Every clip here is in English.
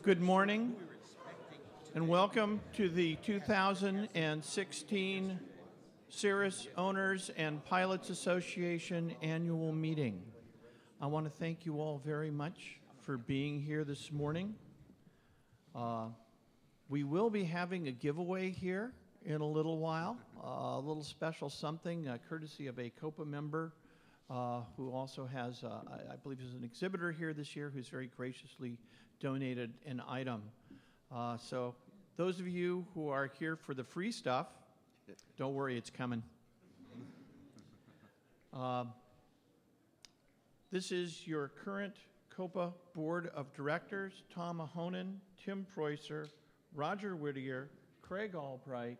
Good morning and welcome to the 2016 Cirrus Owners and Pilots Association annual meeting. I want to thank you all very much for being here this morning. We will be having a giveaway here in a little while, a little special something courtesy of a COPA member who also has, I believe is an exhibitor here this year, who's very graciously donated an item. So those of you who are here for the free stuff, don't worry, it's coming. This is your current COPA Board of Directors: Tom Mahonen, Tim Preußer, Roger Whittier, Craig Albright,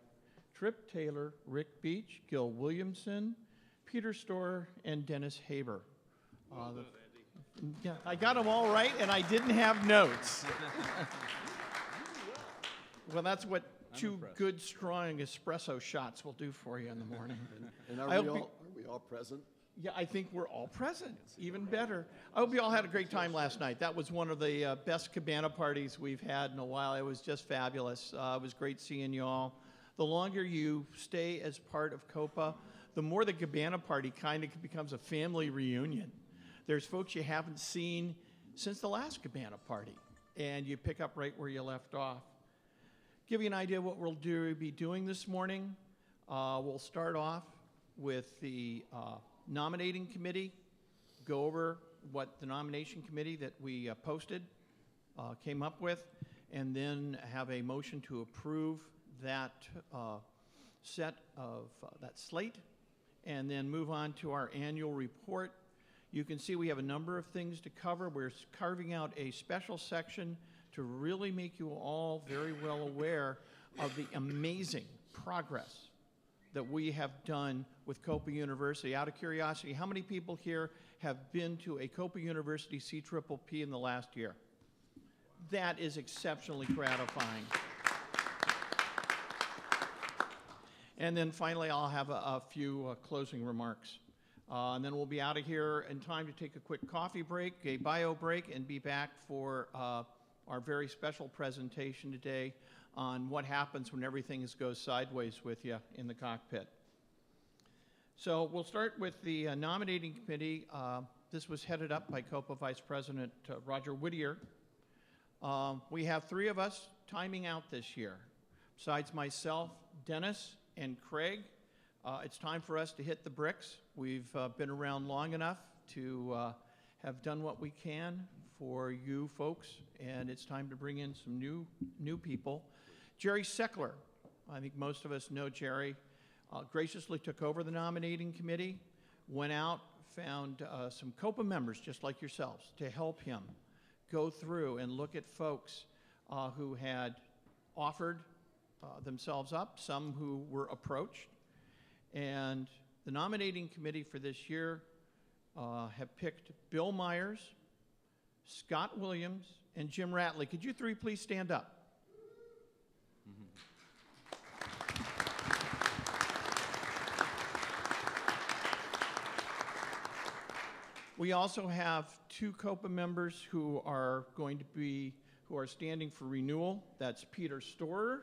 Trip Taylor, Rick Beach, Gil Williamson, Peter Storer, and Dennis Haber. Yeah, I got them all right, and I didn't have notes. Well, that's what two good, strong espresso shots will do for you in the morning. And are we all present? Yeah, I think we're all present. Even better. I hope you all had a great time last night. That was one of the best cabana parties we've had in a while. It was just fabulous. It was great seeing you all. The longer you stay as part of COPA, the more the cabana party kind of becomes a family reunion. There's folks you haven't seen since the last cabana party, and you pick up right where you left off. Give you an idea of what we'll be doing this morning. We'll start off with the nominating committee, go over what the nomination committee that we posted came up with, and then have a motion to approve that set of that slate, and then move on to our annual report. You can see we have a number of things to cover. We're carving out a special section to really make you all very well aware of the amazing progress that we have done with COPA University. Out of curiosity, how many people here have been to a COPA University CPPP in the last year? That is exceptionally gratifying. And then finally, I'll have a few closing remarks. And then we'll be out of here in time to take a quick coffee break, a bio break, and be back for our very special presentation today on what happens when everything goes sideways with you in the cockpit. So we'll start with the nominating committee. This was headed up by COPA Vice President Roger Whittier. We have three of us timing out this year. Besides myself, Dennis, and Craig, it's time for us to hit the bricks. We've been around long enough to have done what we can for you folks, and it's time to bring in some new people. Jerry Seckler, I think most of us know Jerry, graciously took over the nominating committee, went out, found some COPA members just like yourselves to help him go through and look at folks who had offered themselves up, some who were approached. And the nominating committee for this year have picked Bill Myers, Scott Williams, and Jim Ratley. Could you three please stand up? We also have two COPA members who are standing for renewal. That's Peter Storer,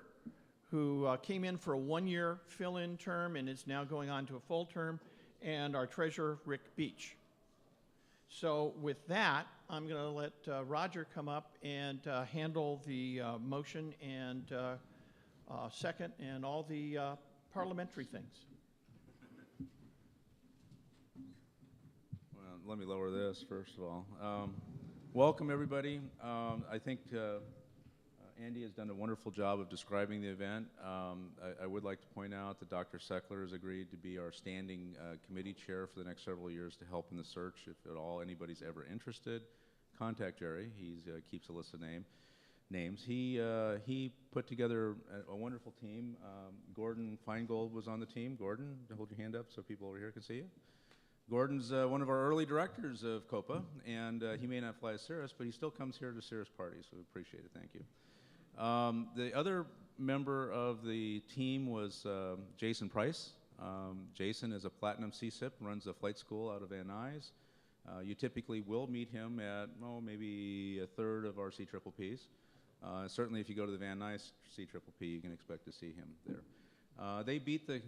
who came in for a one-year fill-in term and is now going on to a full term, and our treasurer, Rick Beach. So with that, I'm going to let Roger come up and handle the motion and second and all the parliamentary things. Well, let me lower this first of all. Welcome everybody. I think Andy has done a wonderful job of describing the event. I would like to point out that Dr. Seckler has agreed to be our standing committee chair for the next several years to help in the search. If at all anybody's ever interested, contact Jerry. He keeps a list of names. He put together a wonderful team. Gordon Feingold was on the team. Gordon, hold your hand up so people over here can see you. Gordon's one of our early directors of COPA, and he may not fly a Cirrus, but he still comes here to Cirrus parties, so we appreciate it. Thank you. The other member of the team was Jason Price. Jason is a Platinum CSIP, runs a flight school out of Van Nuys. You typically will meet him at maybe a third of our CPPPs. Certainly, if you go to the Van Nuys CPPP, you can expect to see him there. They beat the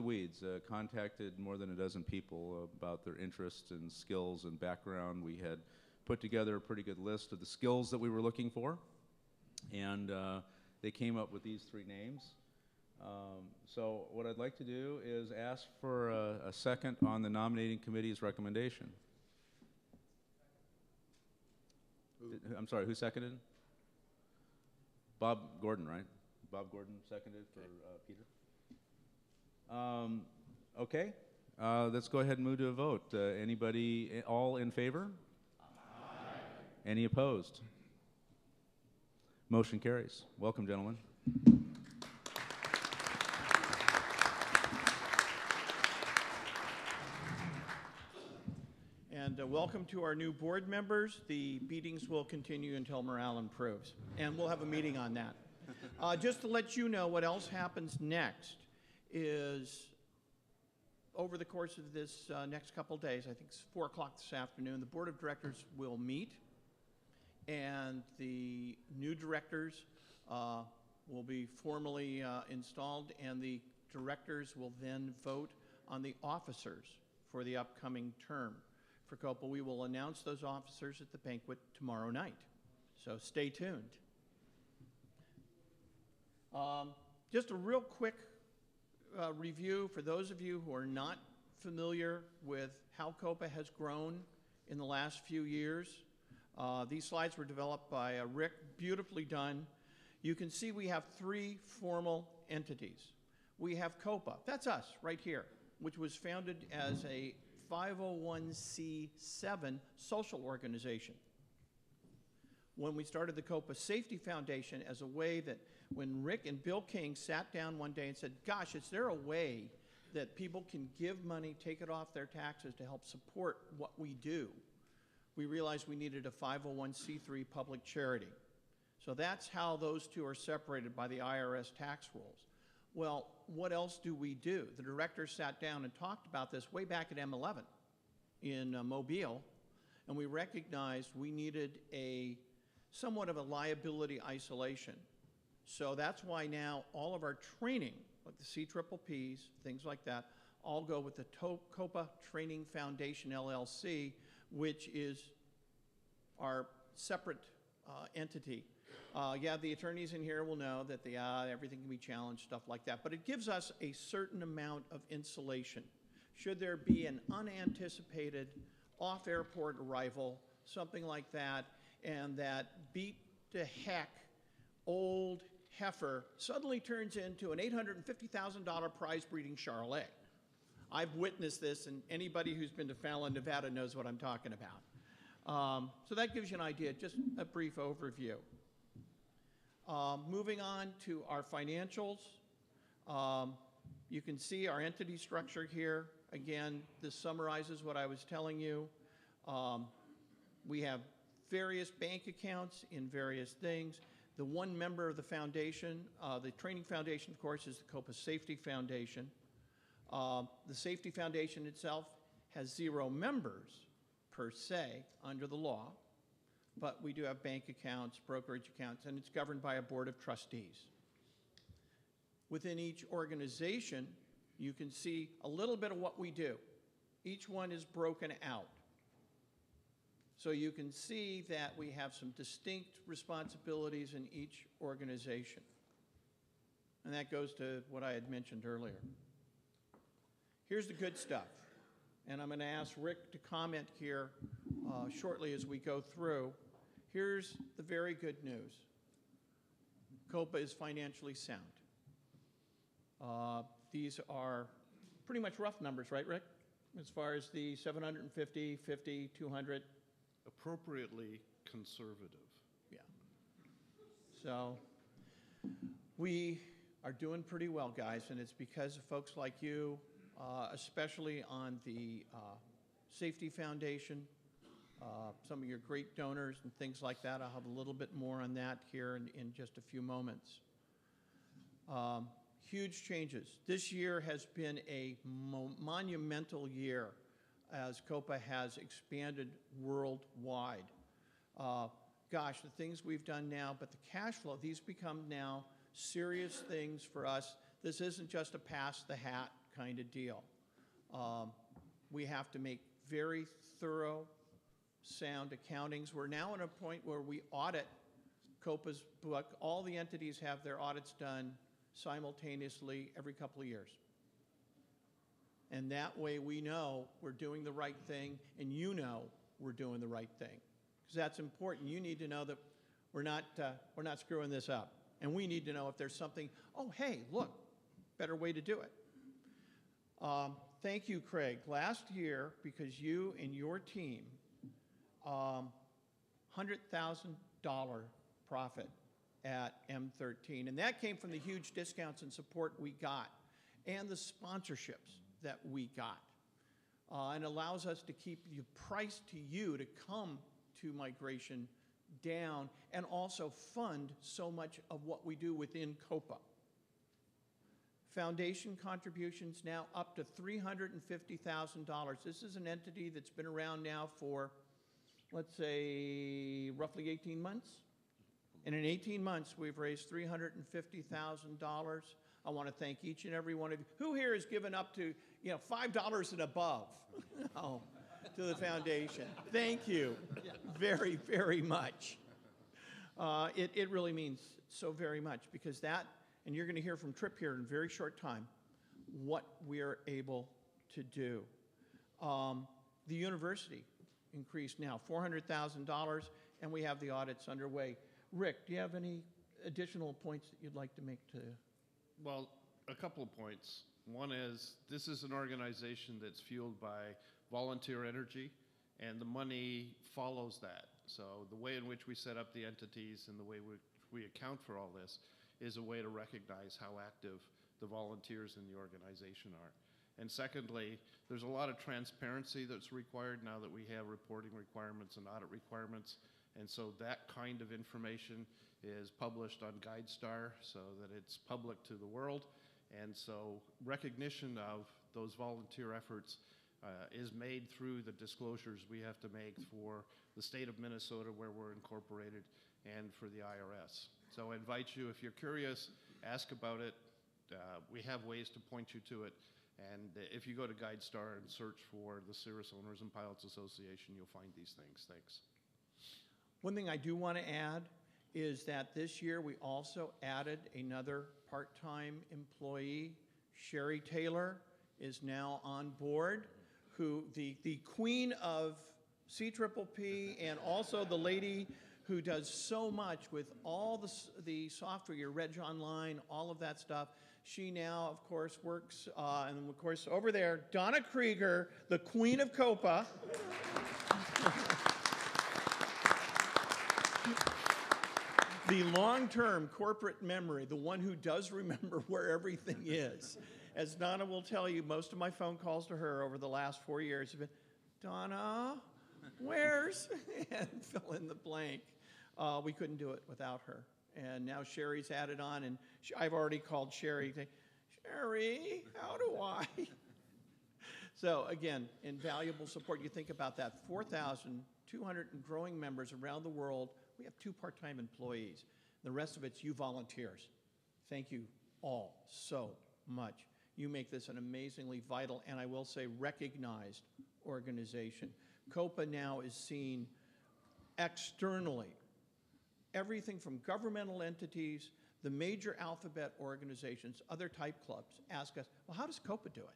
weeds. Contacted more than a dozen people about their interests and skills and background. We had put together a pretty good list of the skills that we were looking for, and they came up with these three names. So what I'd like to do is ask for a second on the nominating committee's recommendation. I'm sorry, who seconded? Bob Gordon, right? Bob Gordon seconded for Peter. Okay, let's go ahead and move to a vote. Anybody, all in favor? Aye. Any opposed? Motion carries. Welcome, gentlemen. And welcome to our new board members. The meetings will continue until morale improves, and we'll have a meeting on that. Just to let you know what else happens next is over the course of this next couple days, I think it's 4 o'clock this afternoon, the board of directors will meet, and the new directors will be formally installed, and the directors will then vote on the officers for the upcoming term. For COPA, we will announce those officers at the banquet tomorrow night, so stay tuned. Just a real quick review for those of you who are not familiar with how COPA has grown in the last few years. These slides were developed by Rick, beautifully done. You can see we have 3 formal entities. We have COPA, that's us right here, which was founded as a 501c7 social organization. When we started the COPA Safety Foundation as a way that when Rick and Bill King sat down one day and said, gosh, is there a way that people can give money, take it off their taxes to help support what we do? We realized we needed a 501c3 public charity. So that's how those two are separated by the IRS tax rules. Well, what else do we do? The directors sat down and talked about this way back at M11 in Mobile, and we recognized we needed somewhat of a liability isolation. So that's why now all of our training, like the CPPPs, things like that, all go with the COPA Training Foundation LLC, which is our separate entity. Yeah, the attorneys in here will know that everything can be challenged, stuff like that, but it gives us a certain amount of insulation. Should there be an unanticipated off-airport arrival, something like that, and that beat to heck old heifer suddenly turns into an $850,000 prize breeding Charolais. I've witnessed this, and anybody who's been to Fallon, Nevada knows what I'm talking about. So that gives you an idea, just a brief overview. Moving on to our financials, you can see our entity structure here. Again, this summarizes what I was telling you. We have various bank accounts in various things. The one member of the foundation, the training foundation, of course, is the COPA Safety Foundation. The Safety Foundation itself has 0 members per se under the law, but we do have bank accounts, brokerage accounts, and it's governed by a board of trustees. Within each organization, you can see a little bit of what we do. Each one is broken out. So you can see that we have some distinct responsibilities in each organization. And that goes to what I had mentioned earlier. Here's the good stuff. And I'm going to ask Rick to comment here shortly as we go through. Here's the very good news. COPA is financially sound. These are pretty much rough numbers, right, Rick? As far as the 750, 50, 200. Appropriately conservative. Yeah. So we are doing pretty well, guys, and it's because of folks like you, especially on the Safety Foundation, some of your great donors and things like that. I'll have a little bit more on that here in just a few moments. Huge changes. This year has been a monumental year as COPA has expanded worldwide. gosh, the things we've done now, but the cash flow, these become now serious things for us. This isn't just a pass the hat kind of deal. We have to make very thorough, sound accountings. We're now at a point where we audit COPA's book. All the entities have their audits done simultaneously every couple of years. And that way we know we're doing the right thing, and you know we're doing the right thing. Because that's important. You need to know that we're not screwing this up. And we need to know if there's something, oh, hey, look, better way to do it. Thank you, Craig. Last year, because you and your team, $100,000 profit at M14. And that came from the huge discounts and support we got and the sponsorships that we got. And allows us to keep the price to you to come to migration down and also fund so much of what we do within COPA. Foundation contributions now up to $350,000. This is an entity that's been around now for, let's say, roughly 18 months. And in 18 months, we've raised $350,000. I want to thank each and every one of you. Who here has given up to, $5 and above to the foundation? Thank you very, very much. It really means so very much because that, and you're going to hear from Tripp here in a very short time, what we're able to do. The university increased now $400,000, and we have the audits underway. Rick, do you have any additional points that you'd like to make to? Well, a couple of points. One is this is an organization that's fueled by volunteer energy, and the money follows that. So the way in which we set up the entities and the way we account for all this is a way to recognize how active the volunteers in the organization are. And secondly, there's a lot of transparency that's required now that we have reporting requirements and audit requirements. And so that kind of information is published on GuideStar so that it's public to the world. And so recognition of those volunteer efforts is made through the disclosures we have to make for the state of Minnesota where we're incorporated and for the IRS. So I invite you, if you're curious, ask about it. We have ways to point you to it. And if you go to GuideStar and search for the Cirrus Owners and Pilots Association, you'll find these things. Thanks. One thing I do want to add is that this year we also added another part-time employee. Sherry Taylor is now on board, who the queen of CPPP and also the lady who does so much with all the software, your Reg Online, all of that stuff. She now, of course, works, and of course, over there, Donna Krieger, the queen of COPA. The long-term corporate memory, the one who does remember where everything is. As Donna will tell you, most of my phone calls to her over the last 4 years have been, Donna, where's? And fill in the blank. We couldn't do it without her. And now Sherry's added on, and I've already called Sherry. Sherry, how do I? So again, invaluable support. You think about that, 4,200 and growing members around the world. We have 2 part-time employees. The rest of it's you volunteers. Thank you all so much. You make this an amazingly vital, and I will say recognized organization. COPA now is seen externally. Everything from governmental entities, the major alphabet organizations, other type clubs ask us, well, how does COPA do it?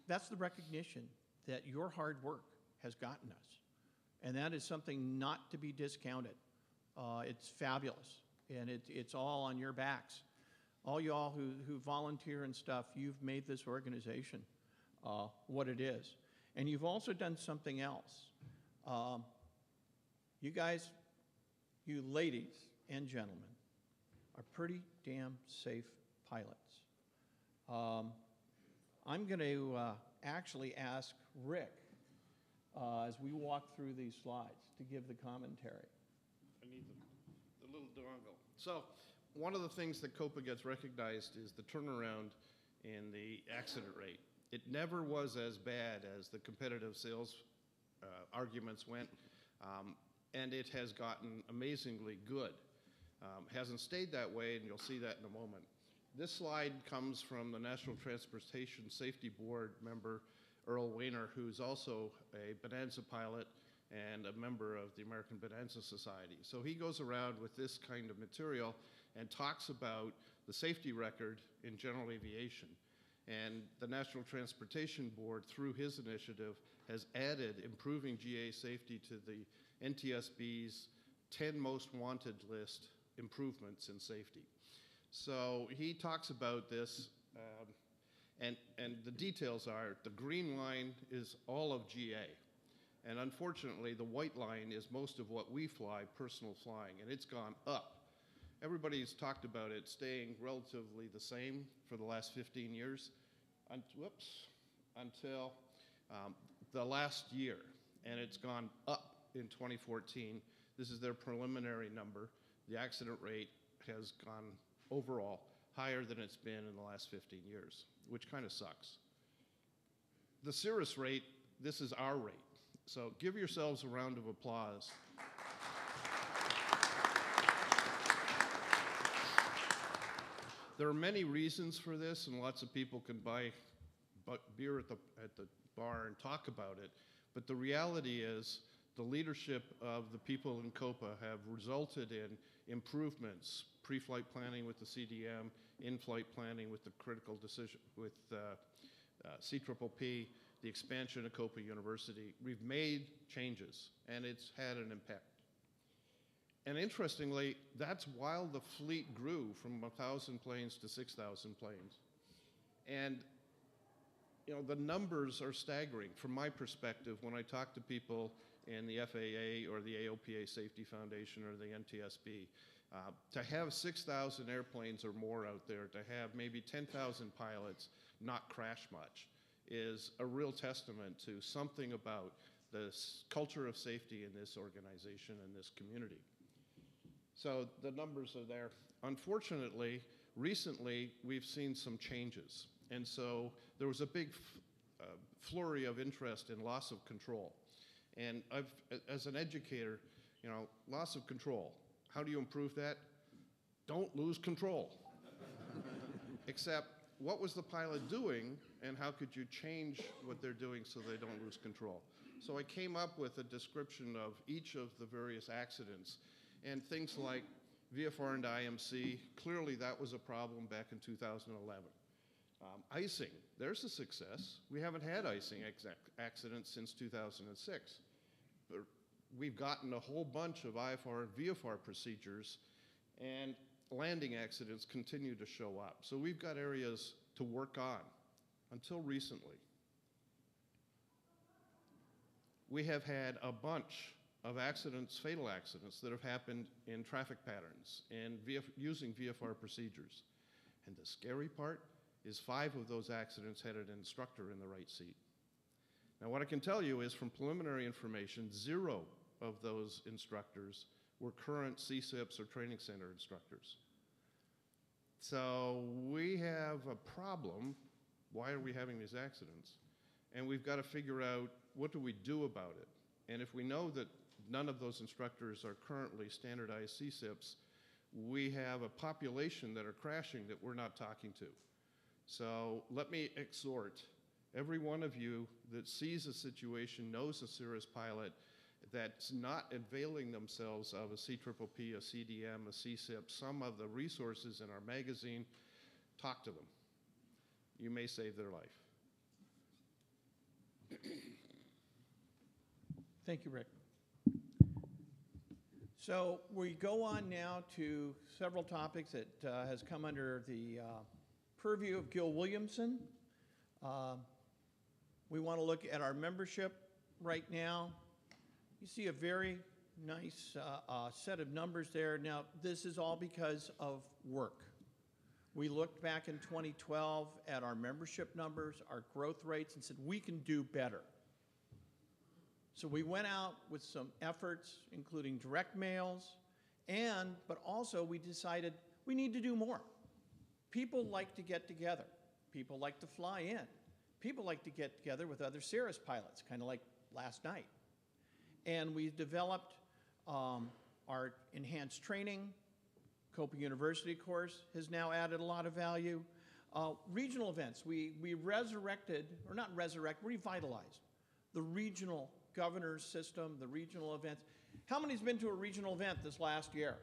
That's the recognition that your hard work has gotten us. And that is something not to be discounted. It's fabulous, and it's all on your backs. All y'all who volunteer and stuff, you've made this organization what it is. And you've also done something else. You guys, you ladies and gentlemen, are pretty damn safe pilots. I'm going to actually ask Rick, as we walk through these slides, to give the commentary. I need the little dongle. So one of the things that COPA gets recognized is the turnaround in the accident rate. It never was as bad as the competitive sales arguments went. and it has gotten amazingly good. Hasn't stayed that way, and you'll see that in a moment. This slide comes from the National Transportation Safety Board member, Earl Weiner, who's also a Bonanza pilot and a member of the American Bonanza Society. So he goes around with this kind of material and talks about the safety record in general aviation. And the National Transportation Board, through his initiative, has added improving GA safety to the NTSB's 10 most wanted list improvements in safety. So he talks about this, and the details are the green line is all of GA. And unfortunately, the white line is most of what we fly, personal flying, and it's gone up. Everybody's talked about it staying relatively the same for the last 15 years, until the last year, and it's gone up in 2014. This is their preliminary number. The accident rate has gone overall higher than it's been in the last 15 years, which kind of sucks. The Cirrus rate, this is our rate. So give yourselves a round of applause. There are many reasons for this, and lots of people can buy beer at the bar and talk about it. But the reality is the leadership of the people in COPA have resulted in improvements, pre-flight planning with the CDM, in-flight planning with the critical decision with CPPP, the expansion of COPA University. We've made changes, and it's had an impact. And interestingly, that's while the fleet grew from 1,000 planes to 6,000 planes. And you know, the numbers are staggering from my perspective when I talk to people in the FAA or the AOPA Safety Foundation or the NTSB. To have 6,000 airplanes or more out there, to have maybe 10,000 pilots not crash much, is a real testament to something about the culture of safety in this organization and this community. So the numbers are there. Unfortunately, recently we've seen some changes. And so there was a big flurry of interest in loss of control. And as an educator, you know, loss of control, how do you improve that? Don't lose control. Except, what was the pilot doing, and how could you change what they're doing so they don't lose control? So I came up with a description of each of the various accidents, and things like VFR and IMC, clearly that was a problem back in 2011. Icing, there's a success. We haven't had icing accidents since 2006. But we've gotten a whole bunch of IFR and VFR procedures, and landing accidents continue to show up. So we've got areas to work on until recently. We have had a bunch of accidents, fatal accidents, that have happened in traffic patterns and using VFR procedures. And the scary part is 5 of those accidents had an instructor in the right seat. Now what I can tell you is from preliminary information, 0 of those instructors were current CSIPs or training center instructors. So we have a problem. Why are we having these accidents? And we've got to figure out, what do we do about it? And if we know that none of those instructors are currently standardized CSIPs, we have a population that are crashing that we're not talking to. So let me exhort every one of you that sees a situation, knows a Cirrus pilot that's not availing themselves of a CPPP, a CDM, a CSIP, some of the resources in our magazine, talk to them. You may save their life. Thank you, Rick. So we go on now to several topics that has come under the purview of Gil Williamson. We want to look at our membership right now. You see a very nice set of numbers there. Now, this is all because of work. We looked back in 2012 at our membership numbers, our growth rates, and said, we can do better. So we went out with some efforts, including direct mails, but also we decided we need to do more. People like to get together. People like to fly in. People like to get together with other Cirrus pilots, kind of like last night. And we developed Our enhanced training, COPA University course has now added a lot of value. Regional events, we resurrected, or not resurrect, revitalized the regional governors system, the regional events. How many's been to a regional event this last year?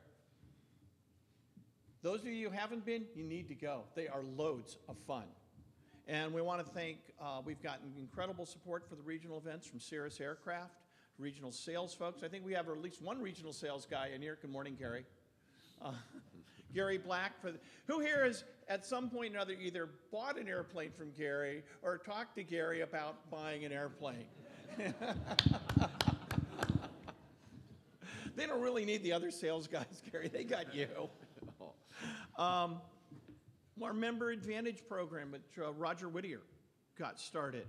Those of you who haven't been, you need to go. They are loads of fun. And we want to thank, we've gotten incredible support for the regional events from Cirrus Aircraft, regional sales folks. I think we have at least one regional sales guy in here. Good morning, Gary. Gary Black, who here has at some point or another either bought an airplane from Gary or talked to Gary about buying an airplane. They don't really need the other sales guys, Gary. They got you. Our Member Advantage program, which Roger Whittier got started.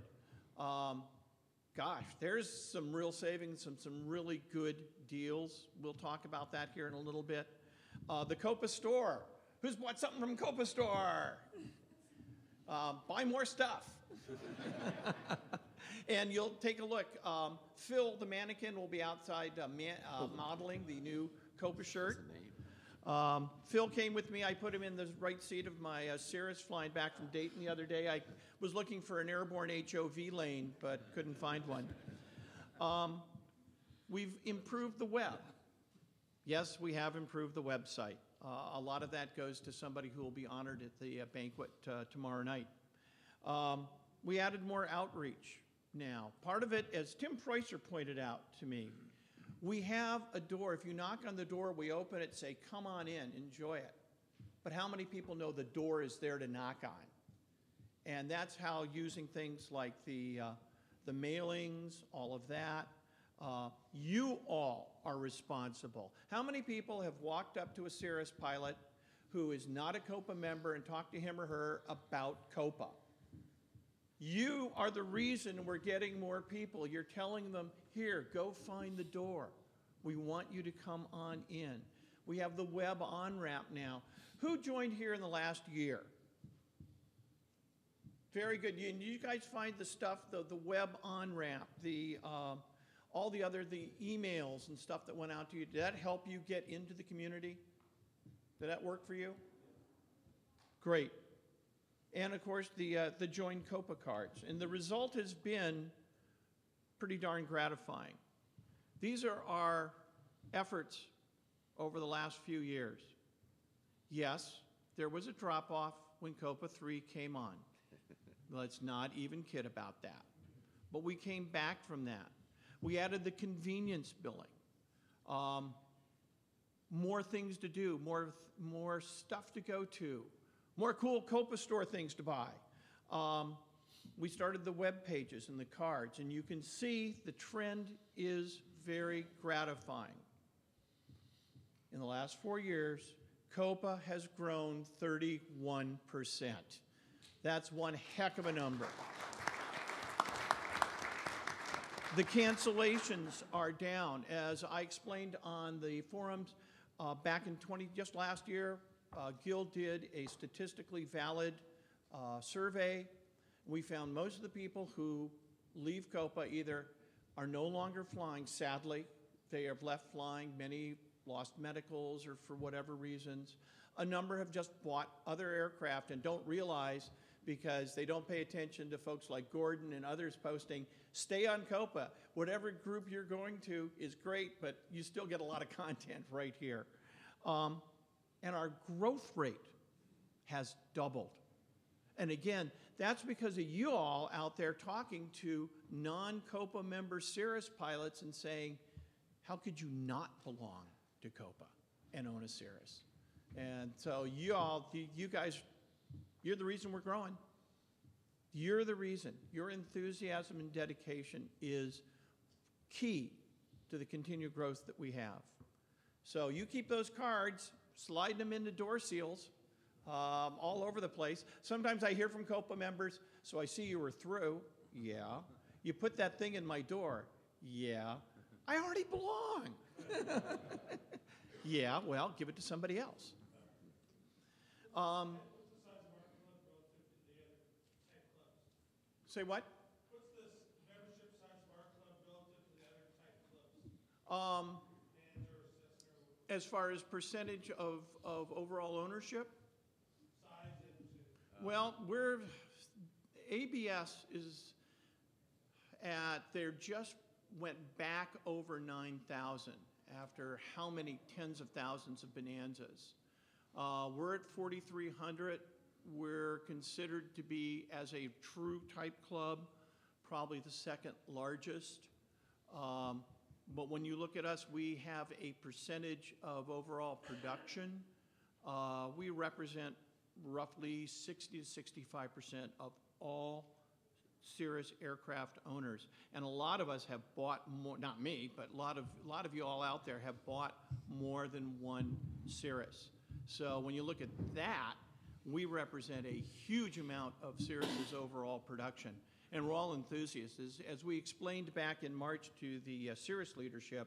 Gosh, there's some real savings, some really good deals. We'll talk about that here in a little bit. The COPA store. Who's bought something from COPA store? Buy more stuff. And you'll take a look. Phil, the mannequin, will be outside modeling the new COPA shirt. Phil came with me. I put him in the right seat of my Cirrus flying back from Dayton the other day. I was looking for an airborne HOV lane, but couldn't find one. We've improved the web. Yes, we have improved the website. A lot of that goes to somebody who will be honored at the banquet tomorrow night. We added more outreach now. Part of it, as Tim Preusser pointed out to me, we have a door. If you knock on the door, we open it, say, come on in, enjoy it. But how many people know the door is there to knock on? And that's how using things like the mailings, all of that, you all are responsible. How many people have walked up to a Cirrus pilot who is not a COPA member and talked to him or her about COPA? You are the reason we're getting more people. You're telling them, here, go find the door. We want you to come on in. We have the web on-ramp now. Who joined here in the last year? Very good. You guys find the stuff, the web on-ramp, all the other, the emails and stuff that went out to you. Did that help you get into the community? Did that work for you? Great. And of course, the Join COPA cards. And the result has been pretty darn gratifying. These are our efforts over the last few years. Yes, there was a drop-off when COPA 3 came on. Let's not even kid about that. But we came back from that. We added the convenience billing. More things to do, more stuff to go to, more cool COPA store things to buy. We started the web pages and the cards, and you can see the trend is very gratifying. In the last 4 years, COPA has grown 31%. That's one heck of a number. The cancellations are down. As I explained on the forums back in just last year, Gil did a statistically valid survey. We found most of the people who leave COPA either are no longer flying, sadly. They have left flying. Many lost medicals or for whatever reasons. A number have just bought other aircraft and don't realize, because they don't pay attention to folks like Gordon and others posting, stay on COPA. Whatever group you're going to is great, but you still get a lot of content right here. And our growth rate has doubled. And again, that's because of you all out there talking to non-COPA member Cirrus pilots and saying, how could you not belong to COPA and own a Cirrus? And so you guys, you're the reason we're growing. You're the reason. Your enthusiasm and dedication is key to the continued growth that we have. So you keep those cards, slide them into door seals all over the place. Sometimes I hear from COPA members, so I see you were through. Yeah. You put that thing in my door. Yeah. I already belong. Yeah, well, give it to somebody else. Say what? What's the membership size of our club relative to the other type clubs? And As far as percentage of overall ownership? Well, ABS is they're just went back over 9,000 after how many tens of thousands of bonanzas. We're at 4,300. We're considered to be, as a true type club, probably the second largest. But when you look at us, we have a percentage of overall production. We represent roughly 60 to 65% of all Cirrus aircraft owners. And a lot of us have bought more, not me, but a lot of you all out there have bought more than one Cirrus. So when you look at that, we represent a huge amount of Cirrus's overall production. And we're all enthusiasts. As we explained back in March to the Cirrus leadership,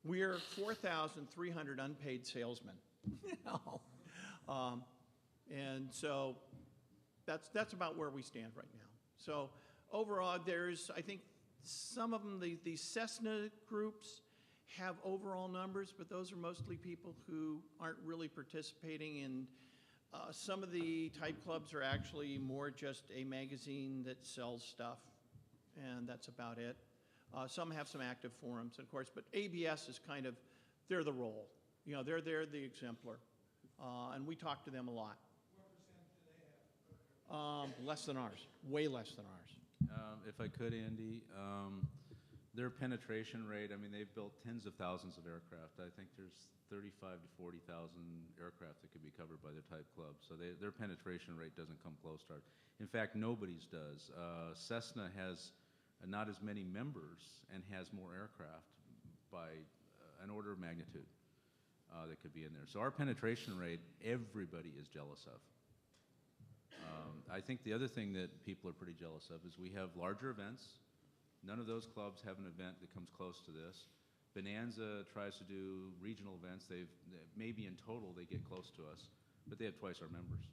we're 4,300 unpaid salesmen. And so that's about where we stand right now. So overall, there's, I think, some of them, the Cessna groups have overall numbers, but those are mostly people who aren't really participating in. Some of the type clubs are actually more just a magazine that sells stuff, and that's about it. Some have some active forums, of course, but ABS is kind of, they're the role. You know, they're the exemplar, and we talk to them a lot. What percent do they have? Less than ours, way less than ours. If I could, Andy, their penetration rate, I mean, they've built tens of thousands of aircraft. I think there's 35 to 40,000 aircraft that could be covered by their type club. So their penetration rate doesn't come close to ours. In fact, nobody's does. Cessna has not as many members and has more aircraft by an order of magnitude that could be in there. So our penetration rate, everybody is jealous of. I think the other thing that people are pretty jealous of is we have larger events. None of those clubs have an event that comes close to this. Bonanza tries to do regional events. Maybe in total they get close to us, but they have twice our members.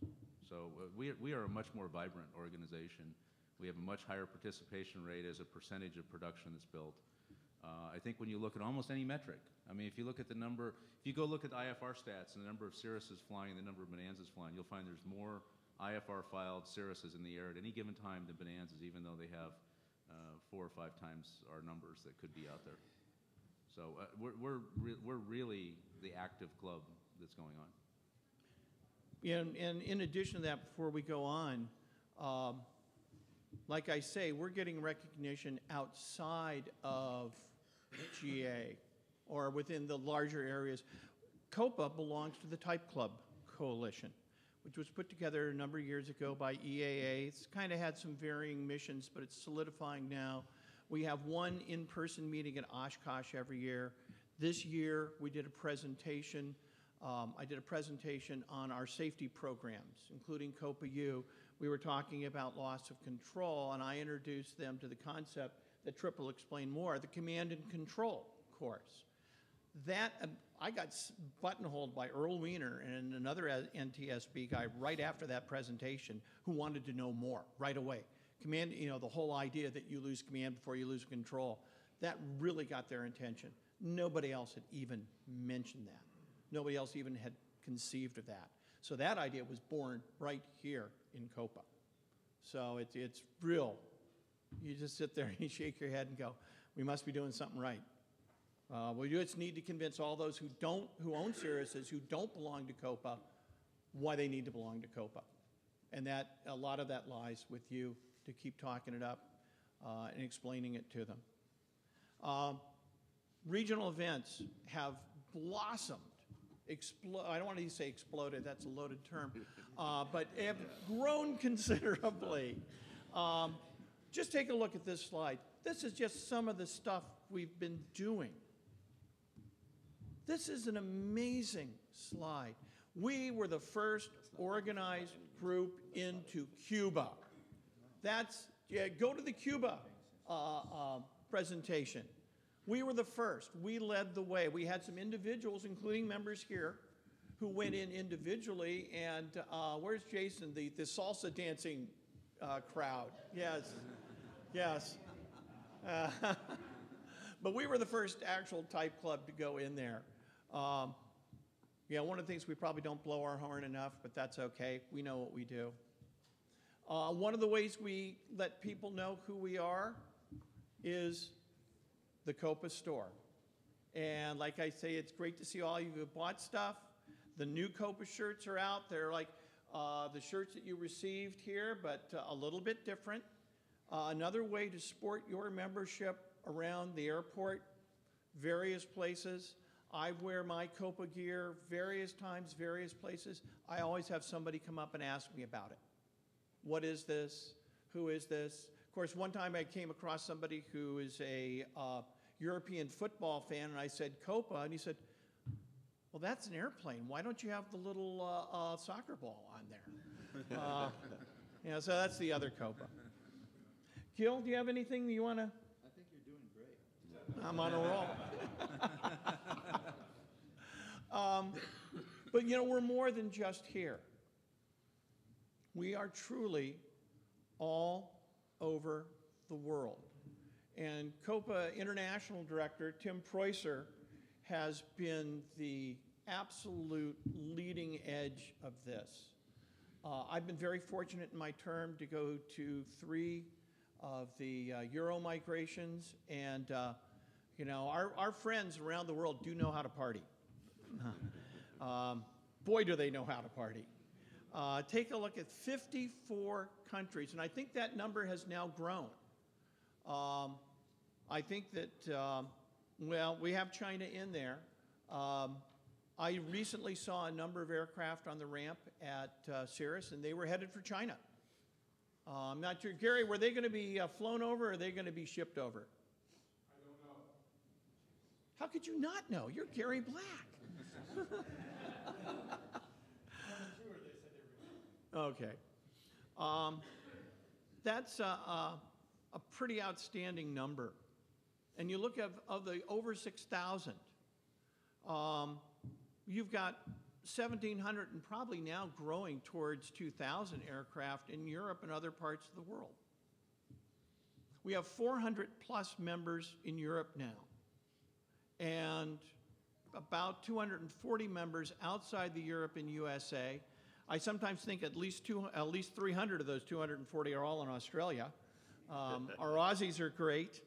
So we are a much more vibrant organization. We have a much higher participation rate as a percentage of production that's built. I think when you look at almost any metric, I mean, if you look at the number, if you go look at IFR stats and the number of Cirruses flying, the number of Bonanzas flying, you'll find there's more IFR filed Cirruses in the air at any given time than Bonanzas, even though they have 4 or 5 times our numbers that could be out there. So we're really the active club that's going on. Yeah, and in addition to that, before we go on, like I say, we're getting recognition outside of GA or within the larger areas. COPA belongs to the Type Club Coalition, which was put together a number of years ago by EAA. It's kind of had some varying missions, but it's solidifying now. We have one in-person meeting at Oshkosh every year. This year, we did a presentation. I did a presentation on our safety programs, including COPA IT. We were talking about loss of control, and I introduced them to the concept that Tripp will explain more, the command and control course. That, I got buttonholed by Earl Wiener and another NTSB guy right after that presentation who wanted to know more right away. Command, you know, the whole idea that you lose command before you lose control, that really got their attention. Nobody else had even mentioned that. Nobody else even had conceived of that. So that idea was born right here in COPA. So it's real. You just sit there and you shake your head and go, we must be doing something right. We just need to convince all those who own Cirruses, who don't belong to COPA, why they need to belong to COPA. And that, a lot of that lies with you to keep talking it up and explaining it to them. Regional events have blossomed, I don't want to say exploded, that's a loaded term, but have grown considerably. Just take a look at this slide. This is just some of the stuff we've been doing. This is an amazing slide. We were the first organized group into Cuba. Go to the Cuba presentation. We were the first. We led the way. We had some individuals, including members here, who went in individually. And where's Jason? The salsa dancing crowd. Yes, yes. But we were the first actual type club to go in there. Yeah, one of the things we probably don't blow our horn enough, but that's okay. We know what we do. One of the ways we let people know who we are is the COPA store. And like I say, it's great to see all of you who bought stuff. The new COPA shirts are out. They're like the shirts that you received here, but a little bit different. Another way to support your membership around the airport, various places. I wear my COPA gear various times, various places. I always have somebody come up and ask me about it. What is this? Who is this? Of course, one time I came across somebody who is a European football fan, and I said, COPA, and he said, well, that's an airplane. Why don't you have the little soccer ball on there? So that's the other COPA. Gil, do you have anything you want to? I think you're doing great. I'm on a roll. But we're more than just here. We are truly all over the world. And COPA International Director Tim Preusser has been the absolute leading edge of this. I've been very fortunate in my term to go to 3 of the Euro migrations, and our friends around the world do know how to party. Boy, do they know how to party. Take a look at 54 countries, and I think that number has now grown. I think that, we have China in there. I recently saw a number of aircraft on the ramp at Cirrus, and they were headed for China. I'm not sure. Gary, were they going to be flown over, or are they going to be shipped over? I don't know. How could you not know? You're Gary Black. On the tour, they said they were going to. Okay. That's a pretty outstanding number. And you look at of the over 6,000, you've got 1,700 and probably now growing towards 2,000 aircraft in Europe and other parts of the world. We have 400 plus members in Europe now, and about 240 members outside the Europe and USA. I sometimes think at least 300 of those 240 are all in Australia. Our Aussies are great.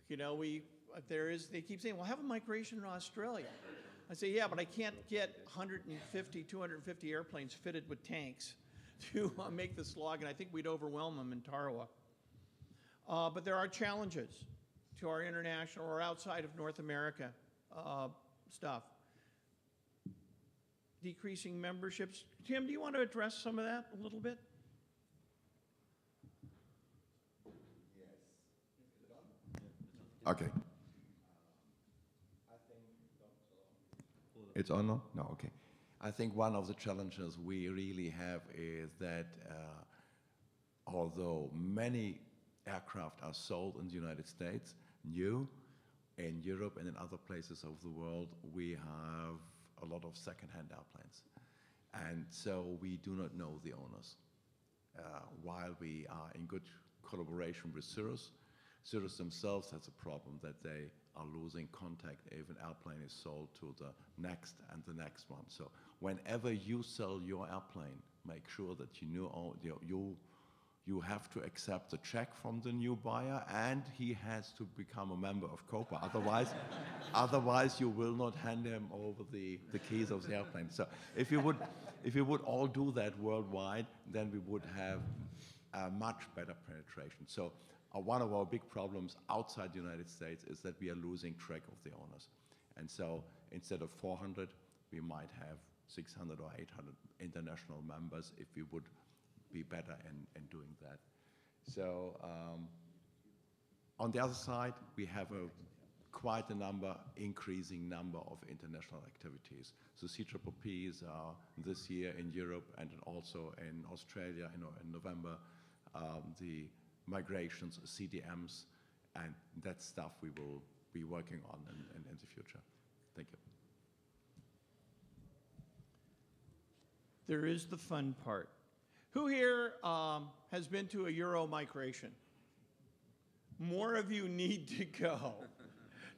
They keep saying, well, have a migration in Australia. I say, yeah, but I can't get 150, 250 airplanes fitted with tanks to make the slog, and I think we'd overwhelm them in Tarawa. But there are challenges to our international or outside of North America stuff. Decreasing memberships. Tim, do you want to address some of that a little bit? Okay. It's on now? No, okay. I think one of the challenges we really have is that although many aircraft are sold in the United States, new, in Europe and in other places of the world, we have a lot of second-hand airplanes. And so we do not know the owners. While we are in good collaboration with Cirrus, Cirrus themselves has a problem that they are losing contact if an airplane is sold to the next and the next one. So whenever you sell your airplane, make sure that you have to accept the check from the new buyer, and he has to become a member of COPA. Otherwise you will not hand him over the keys of the airplane. So if you would all do that worldwide, then we would have a much better penetration. So one of our big problems outside the United States is that we are losing track of the owners. And so instead of 400, we might have 600 or 800 international members if we would be better in doing that. So on the other side, we have quite a increasing number of international activities. So CPPs are this year in Europe and also in Australia in November. The migrations, CDMs, and that stuff we will be working on in the future. Thank you. There is the fun part. Who here has been to a Euro migration? More of you need to go.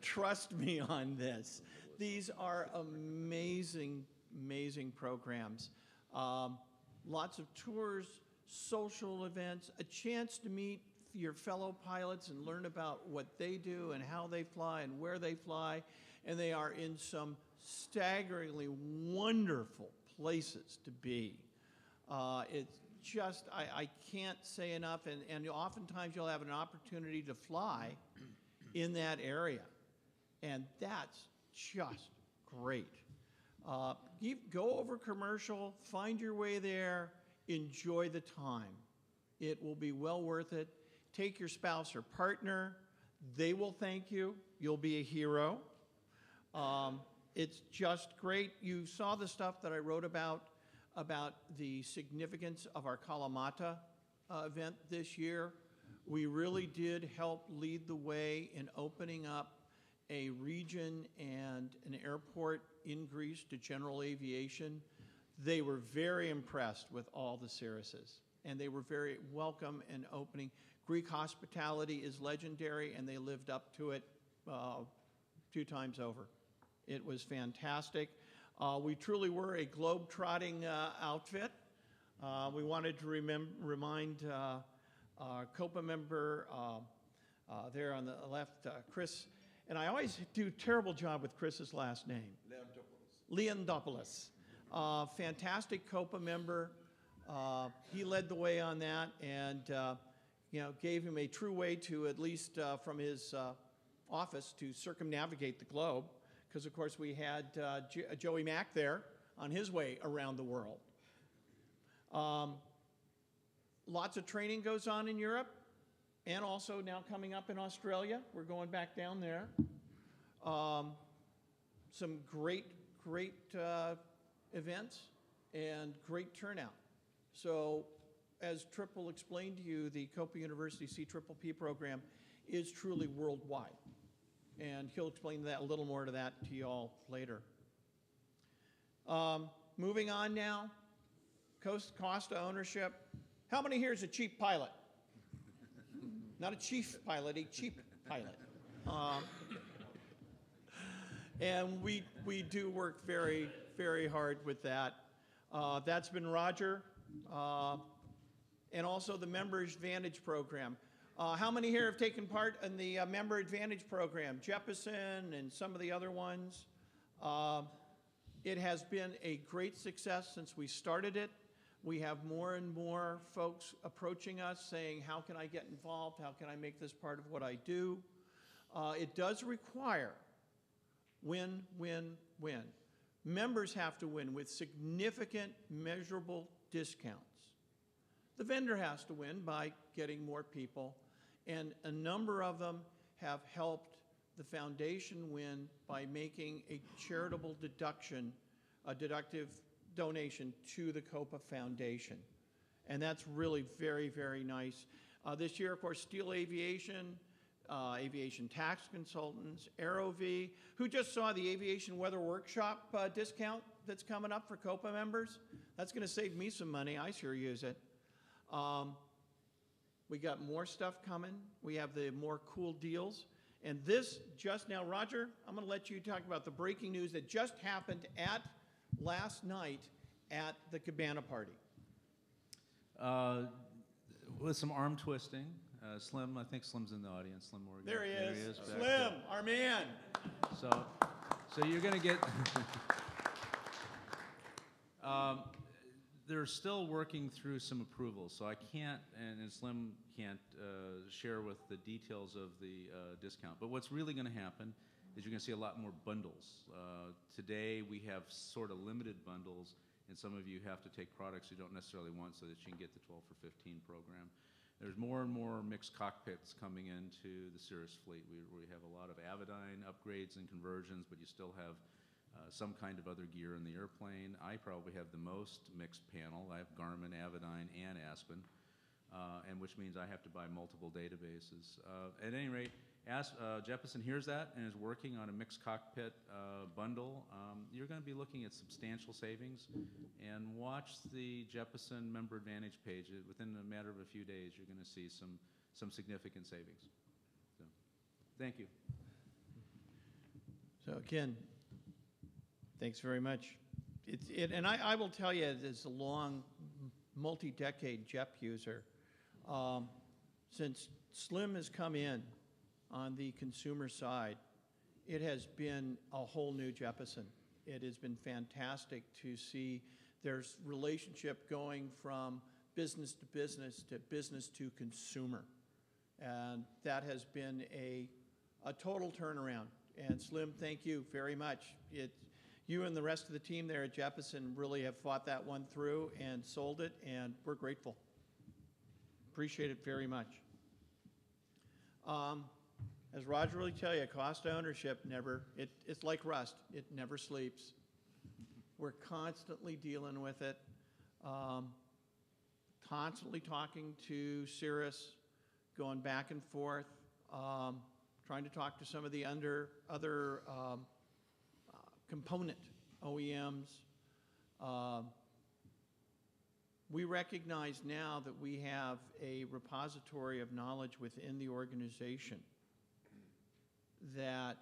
Trust me on this. These are amazing, amazing programs. Lots of tours, social events, a chance to meet your fellow pilots and learn about what they do and how they fly and where they fly. And they are in some staggeringly wonderful places to be. It's just, I can't say enough, and oftentimes you'll have an opportunity to fly in that area. And that's just great. Go over commercial, find your way there, enjoy the time. It will be well worth it. Take your spouse or partner. They will thank you. You'll be a hero. It's just great. You saw the stuff that I wrote about the significance of our Kalamata event this year. We really did help lead the way in opening up a region and an airport in Greece to general aviation. They were very impressed with all the Cirruses, and they were very welcome and opening. Greek hospitality is legendary, and they lived up to it 2 times over. It was fantastic. We truly were a globe-trotting outfit. We wanted to remind our COPA member there on the left, Chris, and I always do a terrible job with Chris's last name. Leondopoulos. Fantastic COPA member. He led the way on that, and gave him a true way to, at least from his office, to circumnavigate the globe, because of course we had Joey Mack there on his way around the world. Lots of training goes on in Europe, and also now coming up in Australia. We're going back down there. Some great events and great turnout. So, as Tripp will explain to you, the Copa University CPPP program is truly worldwide. And he'll explain that a little more to that to you all later. Moving on now, cost of ownership. How many here is a cheap pilot? Not a chief pilot, a cheap pilot. And we do work very, very hard with that. That's been Roger. And also the Member Advantage Program. How many here have taken part in the Member Advantage Program? Jeppesen and some of the other ones. It has been a great success since we started it. We have more and more folks approaching us saying, how can I get involved? How can I make this part of what I do? It does require win, win, win. Members have to win with significant measurable discounts. The vendor has to win by getting more people, and a number of them have helped the foundation win by making a charitable deduction, a deductive donation to the COPA Foundation. And that's really very, very nice. This year, of course, Steel Aviation, Aviation Tax Consultants, AeroV, who just saw the Aviation Weather Workshop discount that's coming up for COPA members. That's going to save me some money. I sure use it. We got more stuff coming. We have the more cool deals. And this just now, Roger, I'm going to let you talk about the breaking news that just happened last night at the Cabana Party. With some arm twisting. Slim, I think Slim's in the audience. Slim Morgan. There he is. back Slim, there. our man. So you're going to get... They're still working through some approvals, so I can't, and Slim can't share with the details of the discount. But what's really going to happen is you're going to see a lot more bundles. Today we have sort of limited bundles, and some of you have to take products you don't necessarily want so that you can get the 12 for 15 program. There's more and more mixed cockpits coming into the Cirrus fleet. We have a lot of Avidyne upgrades and conversions, but you still have some kind of other gear in the airplane. I probably have the most mixed panel. I have Garmin, Avidyne, and Aspen, and which means I have to buy multiple databases. At any rate, Jeppesen hears that and is working on a mixed cockpit bundle. You're going to be looking at substantial savings, and watch the Jeppesen Member Advantage page. Within a matter of a few days, you're going to see some significant savings. So, thank you. So again, Thanks very much. And I will tell you, as a long, multi-decade JEP user, since Slim has come in on the consumer side, it has been a whole new Jeppesen. It has been fantastic to see there's relationship going from business to business to consumer. And that has been a total turnaround. And Slim, thank you very much. You and the rest of the team there at Jeppesen really have fought that one through and sold it, and we're grateful. Appreciate it very much. As Roger will tell you, cost of ownership it's like rust. It never sleeps. We're constantly dealing with it, constantly talking to Cirrus, going back and forth, trying to talk to some of the other component OEMs. We recognize now that we have a repository of knowledge within the organization that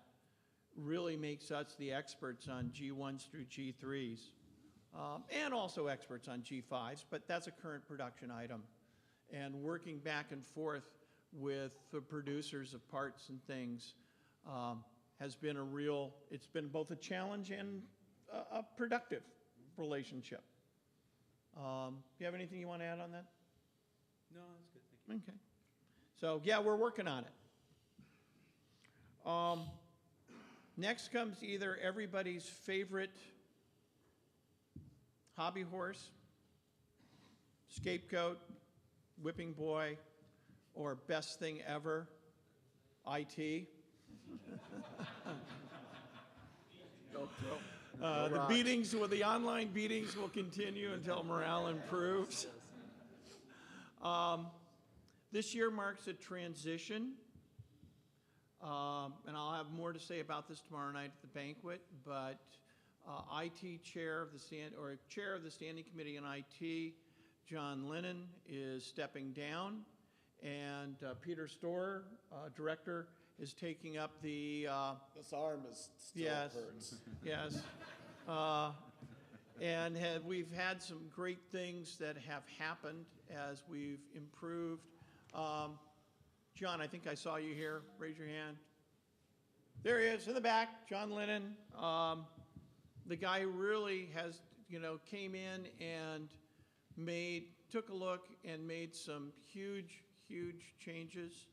really makes us the experts on G1s through G3s, and also experts on G5s, but that's a current production item. And working back and forth with the producers of parts and things has been it's been both a challenge and a productive relationship. You have anything you want to add on that? No, that's good. Thank you. Okay. So, yeah, we're working on it. Next comes either everybody's favorite hobby horse, scapegoat, whipping boy, or best thing ever, IT. The online beatings will continue until morale improves. This year marks a transition, and I'll have more to say about this tomorrow night at the banquet, but IT chair of the Standing Committee on IT, John Lennon, is stepping down, and Peter Storer, director, is taking up the... This arm is still hurts. Yes. And we've had some great things that have happened as we've improved. John, I think I saw you here. Raise your hand. There he is in the back, John Lennon. The guy who really has, came in and took a look and made some huge, huge changes,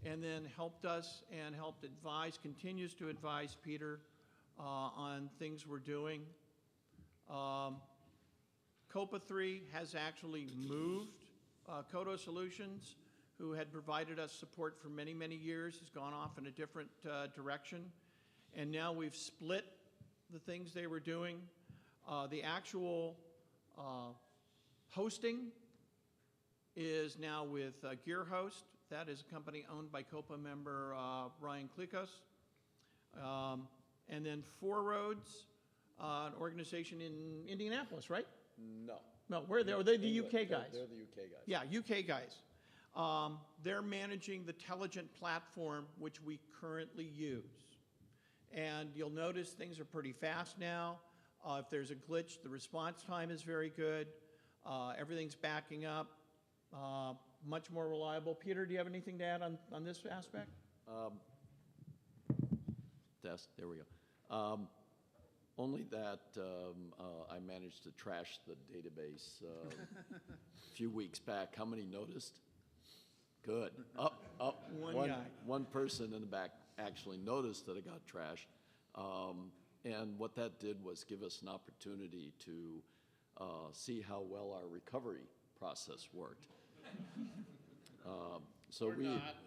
and then helped us and helped advise, continues to advise Peter on things we're doing. COPA 3 has actually moved. Kodo Solutions, who had provided us support for many, many years, has gone off in a different direction. And now we've split the things they were doing. The actual hosting is now with GearHost. That is a company owned by COPA member Ryan Klikos. And then Four Roads, an organization in Indianapolis, right? No. No, where are they the UK guys? They're the UK guys. Yeah, UK guys. They're managing the Telligent platform, which we currently use. And you'll notice things are pretty fast now. If there's a glitch, the response time is very good. Everything's backing up. Much more reliable. Peter, do you have anything to add on this aspect? There we go. Only that I managed to trash the database a few weeks back. How many noticed? Good. Up. One guy. One person in the back actually noticed that it got trashed. And what that did was give us an opportunity to see how well our recovery process worked.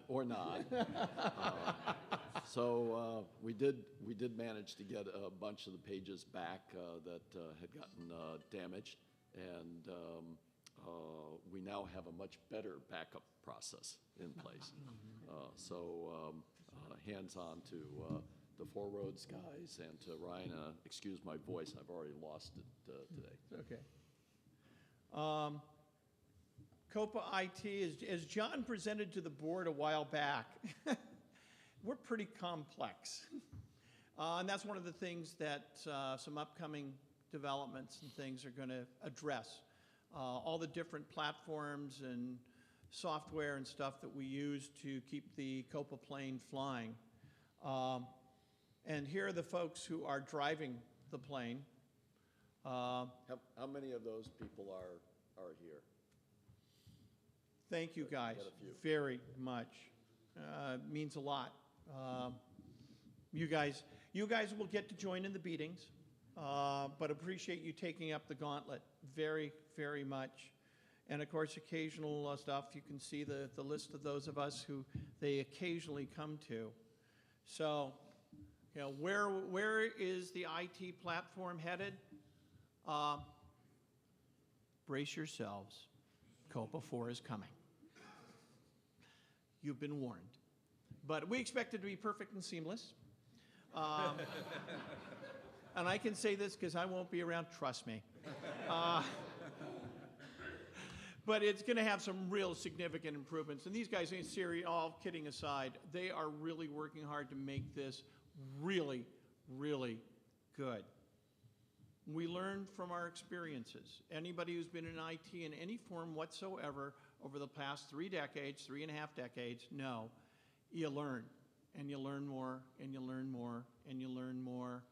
Or not. So we did manage to get a bunch of the pages back that had gotten damaged, and we now have a much better backup process in place. So hands on to the Four Roads guys and to Ryan. Excuse my voice, I've already lost it today. Okay. COPA IT, as John presented to the board a while back, we're pretty complex. And that's one of the things that some upcoming developments and things are going to address. All the different platforms and software and stuff that we use to keep the COPA plane flying. And here are the folks who are driving the plane. How many of those people are here? Thank you guys Got a few. very much. Means a lot. You guys will get to join in the beatings, but appreciate you taking up the gauntlet very, very much. And of course, occasional stuff, you can see the list of those of us who they occasionally come to. So, you know, where is the IT platform headed? Brace yourselves. COPA 4 is coming. You've been warned. But we expect it to be perfect and seamless. And I can say this because I won't be around, trust me. But it's going to have some real significant improvements. And these guys, in Siri, all kidding aside, they are really working hard to make this really, really good. We learn from our experiences. Anybody who's been in IT in any form whatsoever over the past 3 decades, 3.5 decades, know you learn. And you learn more, and you learn more, and you learn more.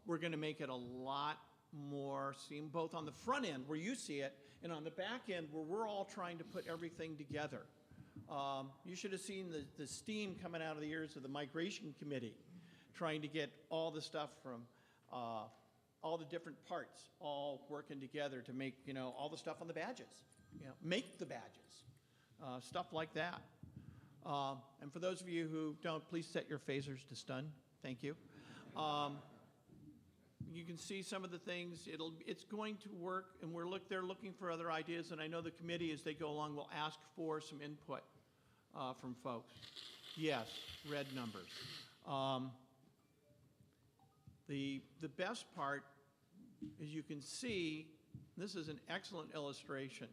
We're going to make it a lot more seem both on the front end where you see it and on the back end where we're all trying to put everything together. You should have seen the steam coming out of the ears of the migration committee trying to get all the stuff from all the different parts all working together to make, you know, all the stuff on the badges, you know, make the badges, stuff like that. And for those of you who don't, please set your phasers to stun. Thank you. You can see some of the things. It's going to work, and they're looking for other ideas. And I know the committee, as they go along, will ask for some input from folks. Yes, red numbers. The best part is you can see this is an excellent illustration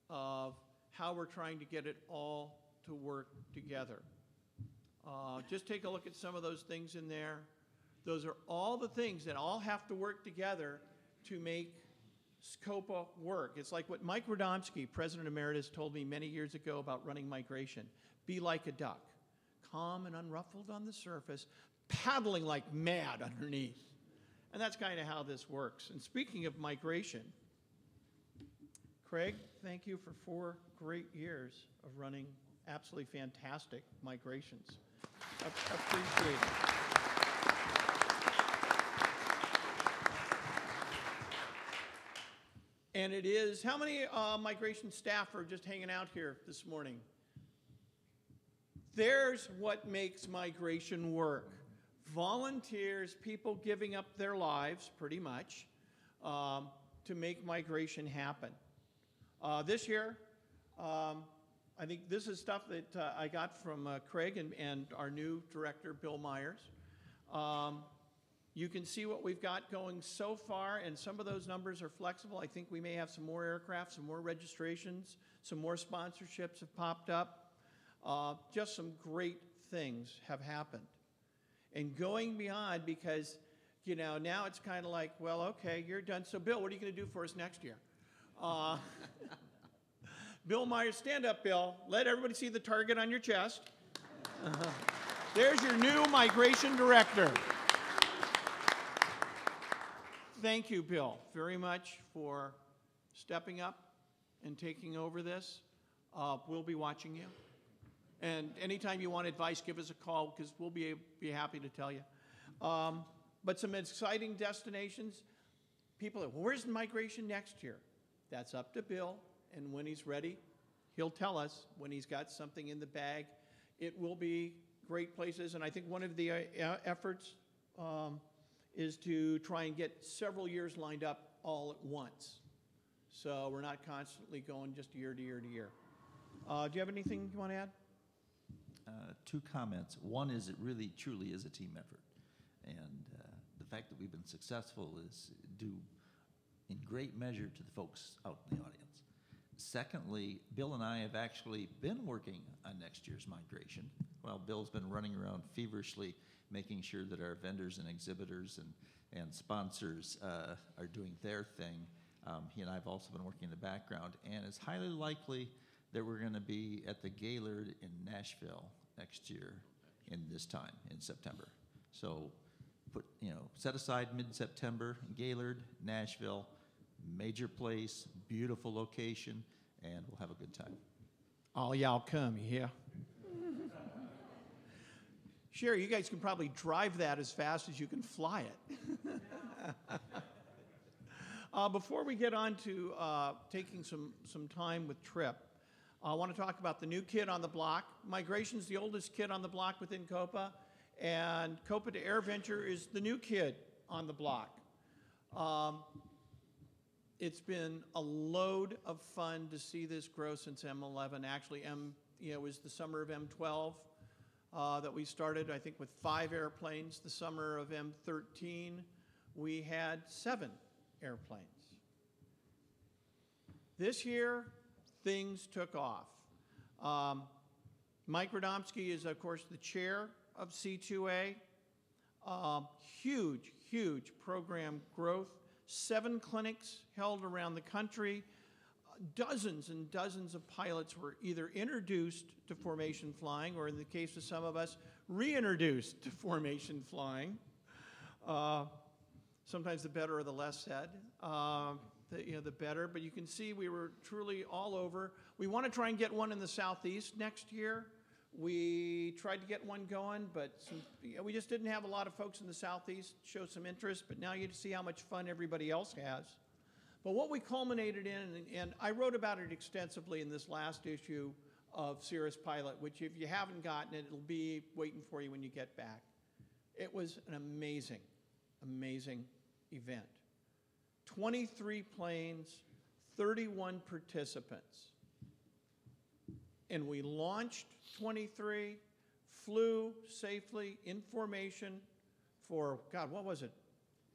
of how we're trying to get it all to work together. Just take a look at some of those things in there. Those are all the things that all have to work together to make COPA work. It's like what Mike Radomski, President Emeritus, told me many years ago about running migration. Be like a duck, calm and unruffled on the surface, paddling like mad underneath. And that's kind of how this works. And speaking of migration, Craig, thank you for 4 great years of running absolutely fantastic migrations. Appreciate it. And it is, how many migration staff are just hanging out here this morning? There's what makes migration work. Volunteers, people giving up their lives, pretty much, to make migration happen. This year, I think this is stuff that I got from Craig and our new director, Bill Myers. You can see what we've got going so far, and some of those numbers are flexible. I think we may have some more aircraft, some more registrations, some more sponsorships have popped up. Just some great things have happened. And going beyond, because, you know, now it's kind of like, well, okay, you're done. So, Bill, what are you going to do for us next year? Bill Myers, stand up, Bill. Let everybody see the target on your chest. There's your new migration director. Thank you, Bill, very much for stepping up and taking over this. We'll be watching you. And anytime you want advice, give us a call because we'll be happy to tell you. But some exciting destinations. People are, well, where's migration next year? That's up to Bill. And when he's ready, he'll tell us when he's got something in the bag. It will be great places. And I think one of the efforts is to try and get several years lined up all at once. So we're not constantly going just year to year to year. Do you have anything you want to add? 2 comments. One is it really truly is a team effort. And the fact that we've been successful is due in great measure to the folks out in the audience. Secondly, Bill and I have actually been working on next year's migration. Well, Bill's been running around feverishly making sure that our vendors and exhibitors and sponsors are doing their thing. He and I have also been working in the background, and it's highly likely that we're going to be at the Gaylord in Nashville next year in this time, in September. So set aside mid-September, Gaylord, Nashville, major place, beautiful location, and we'll have a good time. All y'all come, you hear? Sherry, you guys can probably drive that as fast as you can fly it. Before we get on to taking some time with Tripp, I want to talk about the new kid on the block. Migration's the oldest kid on the block within COPA, and COPA to AirVenture is the new kid on the block. It's been a load of fun to see this grow since M11. Actually, it was the summer of M12 that we started, I think, with 5 airplanes. The summer of M13, we had 7 airplanes. This year, things took off. Mike Radomski is, of course, the chair of C2A. Huge program growth. 7 clinics held around the country. Dozens and dozens of pilots were either introduced to formation flying, or in the case of some of us, reintroduced to formation flying. Sometimes the better or the less said, the better. But you can see we were truly all over. We want to try and get one in the Southeast next year. We tried to get one going, but we just didn't have a lot of folks in the Southeast show some interest. But now you see how much fun everybody else has. But what we culminated in, and I wrote about it extensively in this last issue of Cirrus Pilot, which if you haven't gotten it, it'll be waiting for you when you get back. It was an amazing event. 23 planes, 31 participants. And we launched 23, flew safely in formation for, God, what was it?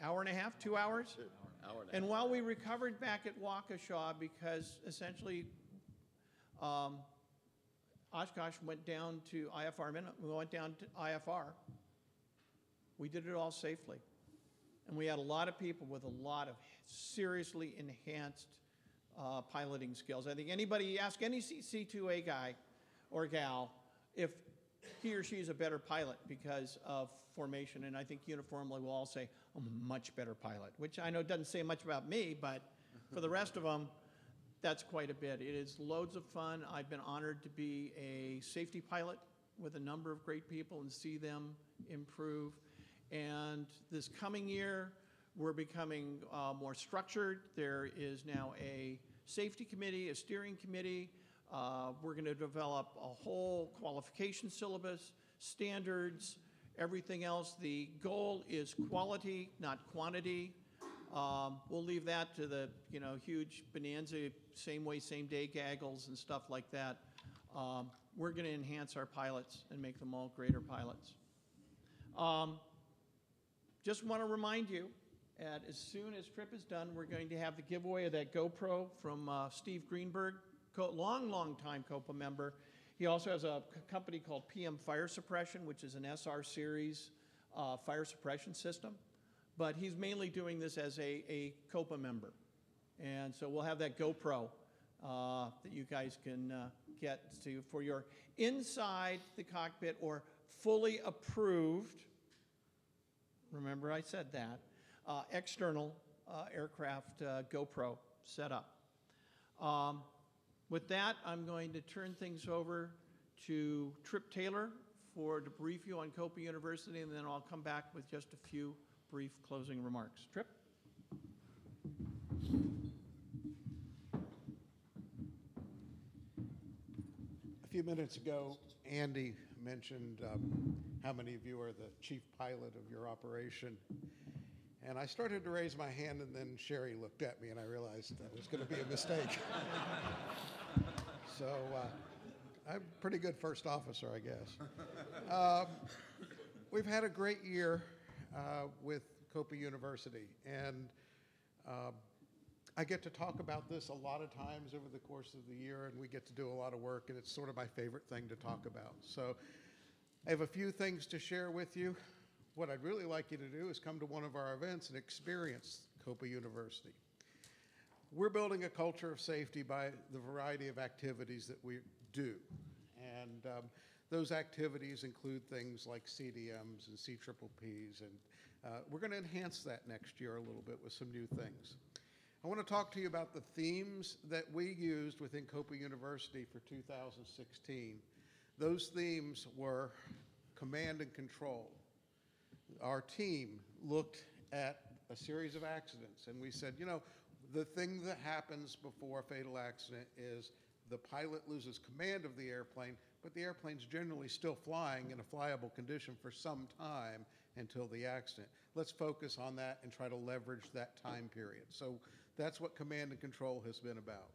Hour and a half, 2 hours? Hour and a half. And while we recovered back at Waukesha, because essentially Oshkosh went down to IFR, we went down to IFR, we did it all safely. And we had a lot of people with a lot of seriously enhanced piloting skills. I think ask any C2A guy or gal if he or she is a better pilot because of formation, and I think uniformly will all say, I'm a much better pilot, which I know doesn't say much about me, but for the rest of them, that's quite a bit. It is loads of fun. I've been honored to be a safety pilot with a number of great people and see them improve. And this coming year, we're becoming more structured. There is now a safety committee, a steering committee. We're going to develop a whole qualification syllabus, standards, everything else. The goal is quality, not quantity. We'll leave that to the huge bonanza, same way, same day gaggles and stuff like that. We're going to enhance our pilots and make them all greater pilots. Just want to remind you, as soon as Tripp is done, we're going to have the giveaway of that GoPro from Steve Greenberg, long time COPA member. He also has a company called PM Fire Suppression, which is an SR series fire suppression system. But he's mainly doing this as a COPA member. And so we'll have that GoPro that you guys can get for your inside the cockpit or fully approved, remember I said that, external aircraft GoPro setup. With that, I'm going to turn things over to Tripp Taylor to brief you on COPA University, and then I'll come back with just a few brief closing remarks. Tripp? A few minutes ago, Andy mentioned how many of you are the chief pilot of your operation. And I started to raise my hand, and then Sherry looked at me, and I realized that was going to be a mistake. So I'm a pretty good first officer, I guess. We've had a great year with COPA University, and I get to talk about this a lot of times over the course of the year, and we get to do a lot of work, and it's sort of my favorite thing to talk about. So I have a few things to share with you. what I'd really like you to do is come to one of our events and experience COPA University. We're building a culture of safety by the variety of activities that we do. And those activities include things like CDMs and CPPs, and we're going to enhance that next year a little bit with some new things. I want to talk to you about the themes that we used within COPA University for 2016. Those themes were command and control. Our team looked at a series of accidents, and we said, you know, the thing that happens before a fatal accident is the pilot loses command of the airplane, but the airplane's generally still flying in a flyable condition for some time until the accident. Let's focus on that and try to leverage that time period. So that's what command and control has been about.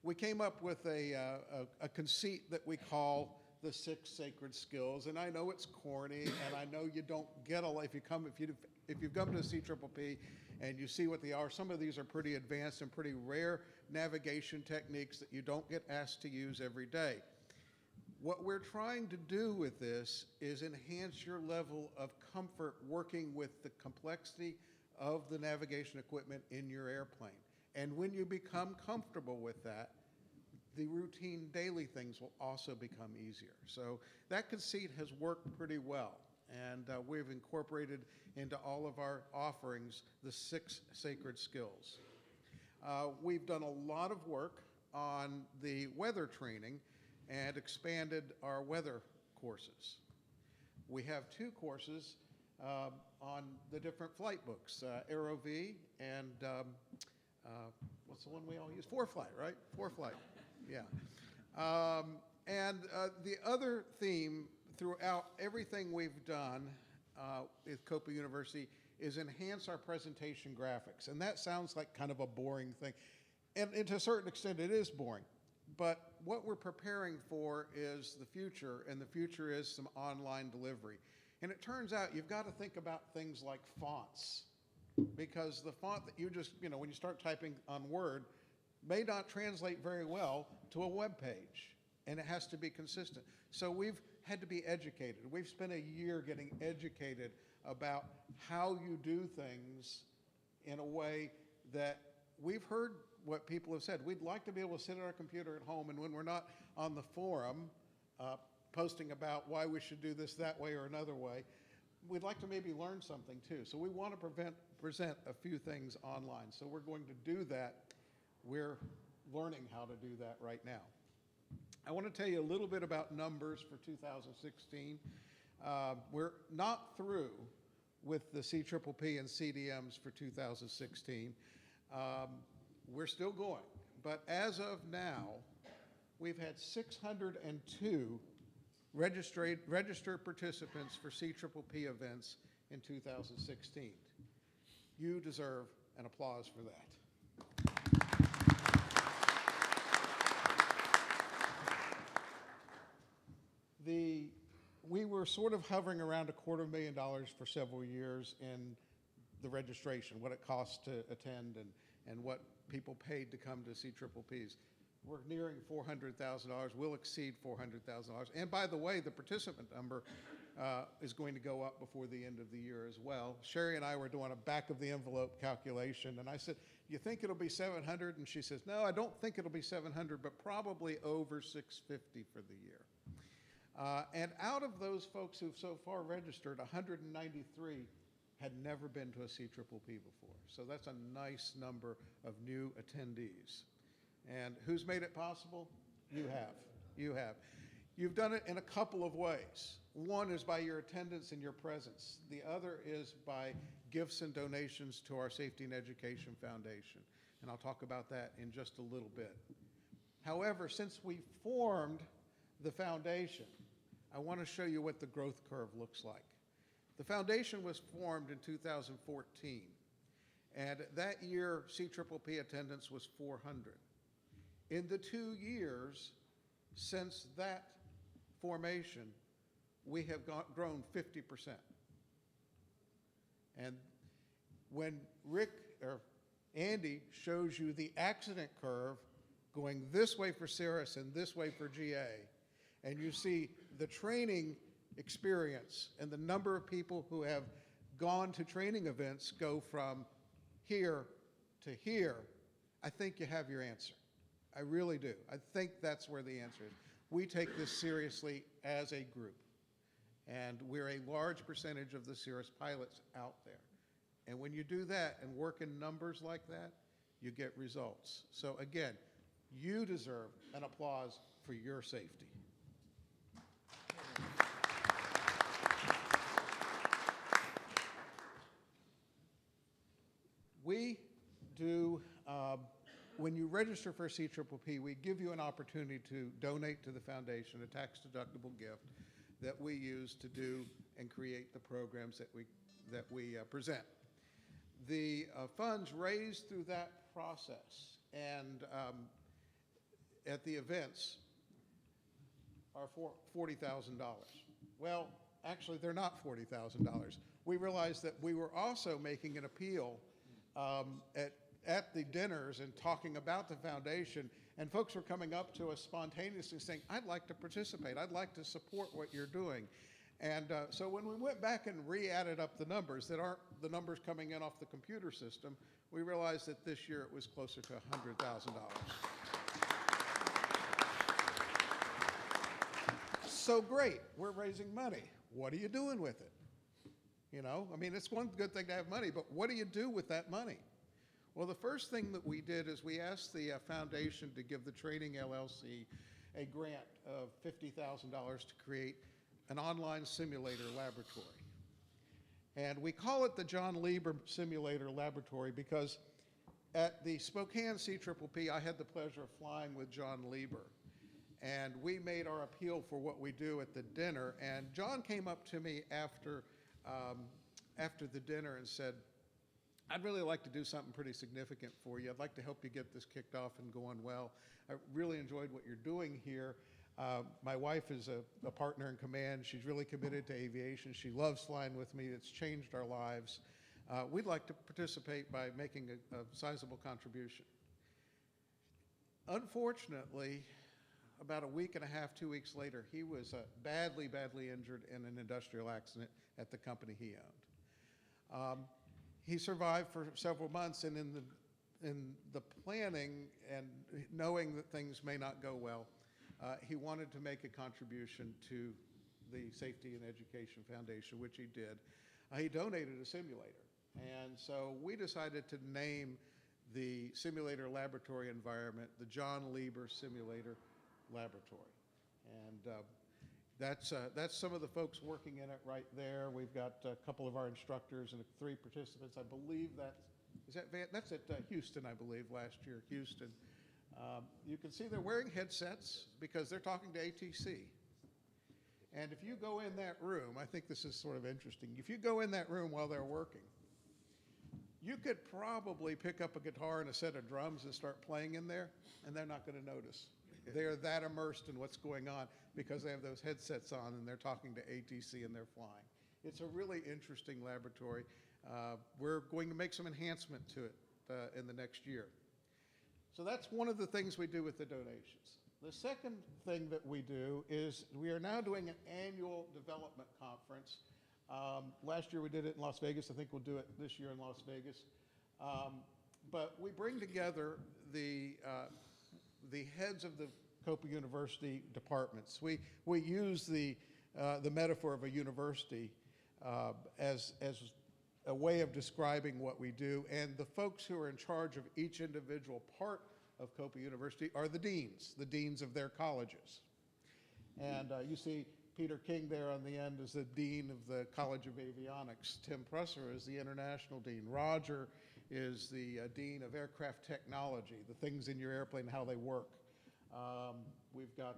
We came up with a conceit that we call the 6 sacred skills, and I know it's corny, and I know you don't get a lot if you've come to CPP and you see what they are. Some of these are pretty advanced and pretty rare navigation techniques that you don't get asked to use every day. What we're trying to do with this is enhance your level of comfort working with the complexity of the navigation equipment in your airplane. And when you become comfortable with that, the routine daily things will also become easier. So that conceit has worked pretty well. And we've incorporated into all of our offerings the 6 sacred skills. We've done a lot of work on the weather training and expanded our weather courses. We have 2 courses on the different flight books, AeroV and what's the one we all use? ForeFlight, right? ForeFlight, yeah. And the other theme throughout everything we've done with COPA University is enhance our presentation graphics. And that sounds like kind of a boring thing. And to a certain extent, it is boring. But what we're preparing for is the future, and the future is some online delivery. And it turns out you've got to think about things like fonts, because the font that you just, you know, when you start typing on Word may not translate very well to a web page, and it has to be consistent. So we've had to be educated. We've spent a year getting educated about how you do things in a way that we've heard what people have said. We'd like to be able to sit at our computer at home, and when we're not on the forum posting about why we should do this that way or another way, we'd like to maybe learn something too. So we want to present a few things online. So we're going to do that. We're learning how to do that right now. I want to tell you a little bit about numbers for 2016. We're not through with the CPP and CDMs for 2016. We're still going, but as of now, we've had 602 registered participants for CPP events in 2016. You deserve an applause for that. We were sort of hovering around $250,000 for several years in the registration, what it costs to attend and what people paid to come to CPPs. We're nearing $400,000. We'll exceed $400,000. And by the way, the participant number is going to go up before the end of the year as well. Sherry and I were doing a back of the envelope calculation, and I said, you think it'll be 700? And she says, no, I don't think it'll be 700, but probably over 650 for the year. And out of those folks who've so far registered, 193 had never been to a CPP before. So that's a nice number of new attendees. And who's made it possible? You have. You have. You've done it in a couple of ways. One is by your attendance and your presence. The other is by gifts and donations to our Safety and Education Foundation. And I'll talk about that in just a little bit. However, since we formed the foundation, I want to show you what the growth curve looks like. The foundation was formed in 2014, and that year CPP attendance was 400. In the 2 years since that formation, we have grown 50%. And when Andy shows you the accident curve going this way for Cirrus and this way for GA, and you see the training experience and the number of people who have gone to training events go from here to here, I think you have your answer. I really do. I think that's where the answer is. We take this seriously as a group, and we're a large percentage of the Cirrus pilots out there. And when you do that and work in numbers like that, you get results. So again, you deserve an applause for your safety. We do, when you register for CPPP, we give you an opportunity to donate to the foundation, a tax-deductible gift that we use to do and create the programs that we present. The funds raised through that process and at the events are for $40,000. Well, actually, they're not $40,000. We realized that we were also making an appeal at the dinners and talking about the foundation, and folks were coming up to us spontaneously saying, I'd like to participate, I'd like to support what you're doing. And so when we went back and re-added up the numbers that aren't the numbers coming in off the computer system, we realized that this year it was closer to $100,000. So great, we're raising money. What are you doing with it? You know, I mean, it's one good thing to have money, but what do you do with that money? Well, the first thing that we did is we asked the foundation to give the Training LLC a grant of $50,000 to create an online simulator laboratory. And we call it the John Lieber Simulator Laboratory because at the Spokane CPPP, I had the pleasure of flying with John Lieber. And we made our appeal for what we do at the dinner. And John came up to me after the dinner and said, I'd really like to do something pretty significant for you. I'd like to help you get this kicked off and going well. I really enjoyed what you're doing here. My wife is a partner in command. She's really committed to aviation. She loves flying with me. It's changed our lives. We'd like to participate by making a sizable contribution. Unfortunately, about a week and a half, 2 weeks later, he was badly, badly injured in an industrial accident at the company he owned. He survived for several months, and in the planning and knowing that things may not go well, he wanted to make a contribution to the Safety and Education Foundation, which he did. He donated a simulator, and so we decided to name the simulator laboratory environment the John Lieber Simulator Laboratory. And that's some of the folks working in it right there. We've got a couple of our instructors and 3 participants. I believe that's at Houston, I believe, last year, Houston. You can see they're wearing headsets because they're talking to ATC. And if you go in that room, I think this is sort of interesting. If you go in that room while they're working, you could probably pick up a guitar and a set of drums and start playing in there, and they're not going to notice. They're that immersed in what's going on because they have those headsets on and they're talking to ATC and they're flying. It's a really interesting laboratory. We're going to make some enhancement to it in the next year. So that's one of the things we do with the donations. The second thing that we do is we are now doing an annual development conference. Last year we did it in Las Vegas. I think we'll do it this year in Las Vegas. But we bring together the heads of the COPA University departments. We use the metaphor of a university as a way of describing what we do, and the folks who are in charge of each individual part of COPA University are the deans of their colleges. And you see Peter King there on the end is the dean of the College of Avionics. Tim Presser is the international dean. Roger is the dean of aircraft technology, the things in your airplane, how they work. We've got,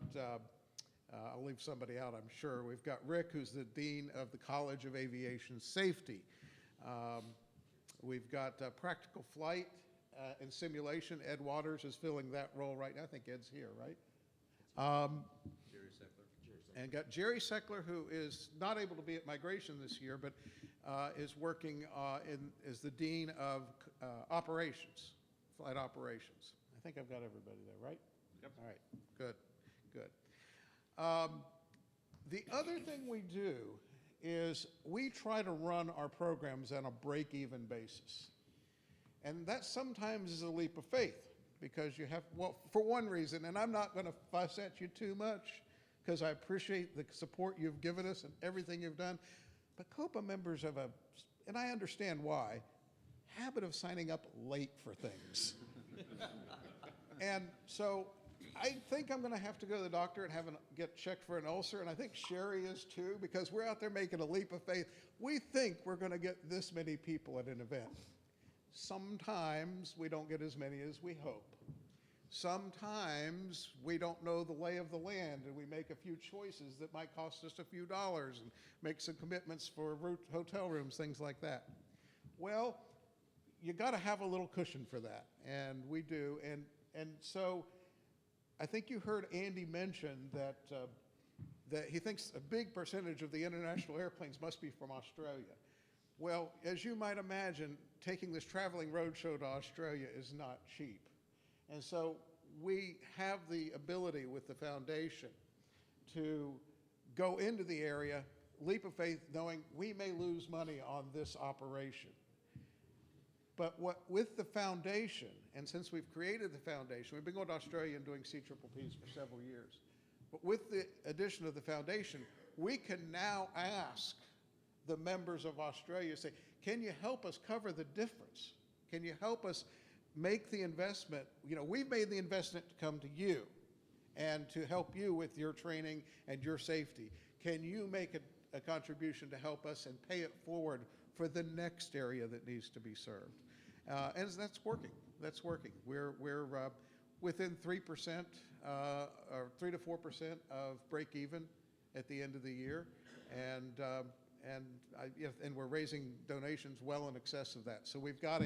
I'll leave somebody out, I'm sure. We've got Rick, who's the dean of the College of Aviation Safety. We've got practical flight and simulation. Ed Waters is filling that role right now. I think Ed's here, right? Jerry Seckler. And got Jerry Seckler, who is not able to be at migration this year, but is working as the dean of operations, flight operations. I think I've got everybody there, right? Yep. All right, good, good. The other thing we do is we try to run our programs on a break-even basis. And that sometimes is a leap of faith because you have, well, for one reason, and I'm not going to fuss at you too much because I appreciate the support you've given us and everything you've done, but COPA members have a, and I understand why, habit of signing up late for things. And so I think I'm going to have to go to the doctor and get checked for an ulcer, and I think Sherry is too, because we're out there making a leap of faith. We think we're going to get this many people at an event. Sometimes we don't get as many as we hope. Sometimes we don't know the lay of the land, and we make a few choices that might cost us a few dollars and make some commitments for hotel rooms, things like that. Well, you got to have a little cushion for that, and we do. And so I think you heard Andy mention that that he thinks a big percentage of the international airplanes must be from Australia. Well, as you might imagine, taking this traveling roadshow to Australia is not cheap. And so we have the ability with the foundation to go into the area, leap of faith, knowing we may lose money on this operation. But with the foundation, and since we've created the foundation, we've been going to Australia and doing CPPs for several years. But with the addition of the foundation, we can now ask the members of Australia, say, can you help us cover the difference? Can you help us make the investment? You know, we've made the investment to come to you and to help you with your training and your safety. Can you make a contribution to help us and pay it forward for the next area that needs to be served? And that's working. That's working. We're within 3% or 3 to 4% of break even at the end of the year, and we're raising donations well in excess of that. So we've got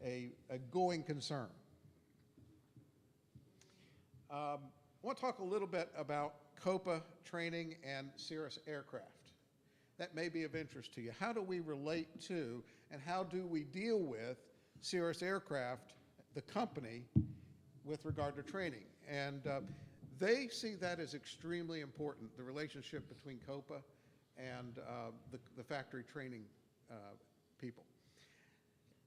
a going concern. I want to talk a little bit about COPA training and Cirrus aircraft. That may be of interest to you. How do we relate to and how do we deal with Cirrus aircraft, the company, with regard to training? And they see that as extremely important, the relationship between COPA and the factory training people.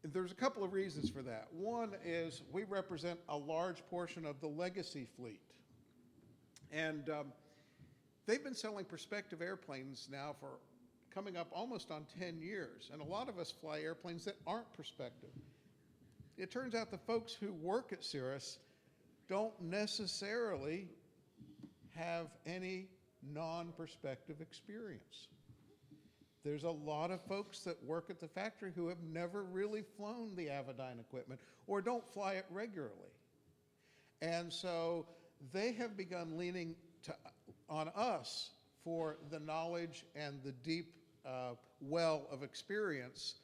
There's a couple of reasons for that. One is we represent a large portion of the legacy fleet. And they've been selling prospective airplanes now for coming up almost on 10 years. And a lot of us fly airplanes that aren't prospective. It turns out the folks who work at Cirrus don't necessarily have any non-prospective experience. There's a lot of folks that work at the factory who have never really flown the Avidyne equipment or don't fly it regularly. And so they have begun leaning on us for the knowledge and the deep well of experience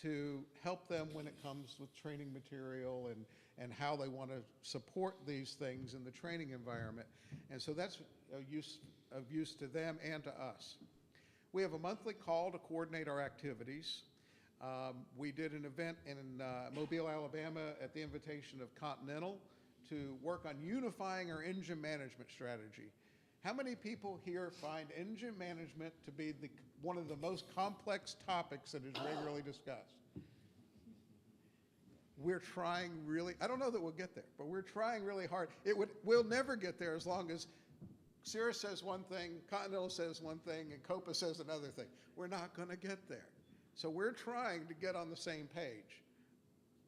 to help them when it comes with training material and how they want to support these things in the training environment. And so that's of use to them and to us. We have a monthly call to coordinate our activities. We did an event in Mobile, Alabama at the invitation of Continental to work on unifying our engine management strategy. How many people here find engine management to be one of the most complex topics that is regularly discussed? We're trying really, I don't know that we'll get there, but we're trying really hard. We'll never get there as long as Cirrus says one thing, Continental says one thing, and COPA says another thing. We're not going to get there. So we're trying to get on the same page.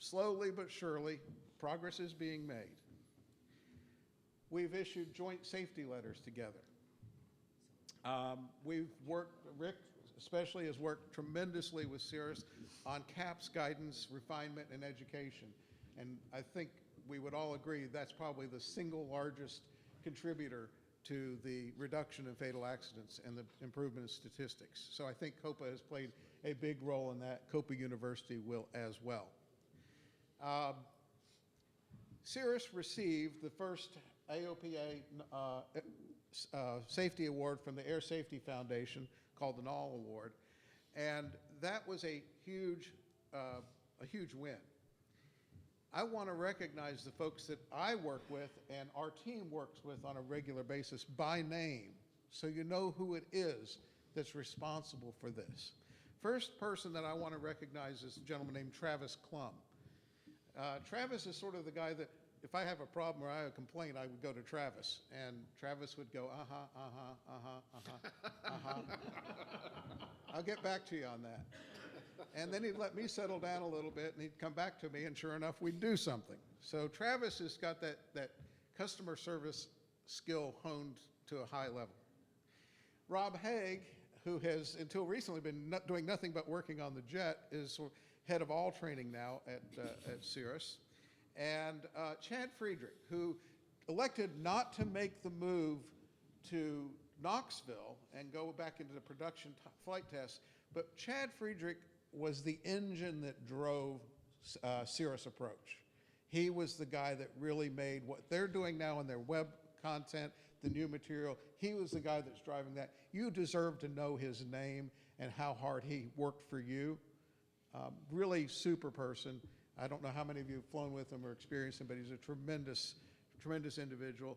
Slowly but surely, progress is being made. We've issued joint safety letters together. We've worked, Rick especially has worked tremendously with Cirrus on CAPS guidance, refinement, and education. And I think we would all agree that's probably the single largest contributor to the reduction in fatal accidents and the improvement of statistics. So I think COPA has played a big role in that. COPA University will as well. Cirrus received the first AOPA safety award from the Air Safety Foundation called the NAL Award, and that was a huge win. I want to recognize the folks that I work with and our team works with on a regular basis by name so you know who it is that's responsible for this. First person that I want to recognize is a gentleman named Travis Klum. Travis is sort of the guy that if I have a problem or I have a complaint, I would go to Travis, and Travis would go, I'll get back to you on that. And then he'd let me settle down a little bit, and he'd come back to me, and sure enough, we'd do something. So Travis has got that customer service skill honed to a high level. Rob Haig, who has until recently been doing nothing but working on the jet, is head of all training now at Cirrus. And Chad Friedrich, who elected not to make the move to Knoxville and go back into the production flight tests, but Chad Friedrich was the engine that drove Cirrus Approach. He was the guy that really made what they're doing now in their web content, the new material. He was the guy that's driving that. You deserve to know his name and how hard he worked for you. Really super person. I don't know how many of you have flown with him or experienced him, but he's a tremendous, tremendous individual.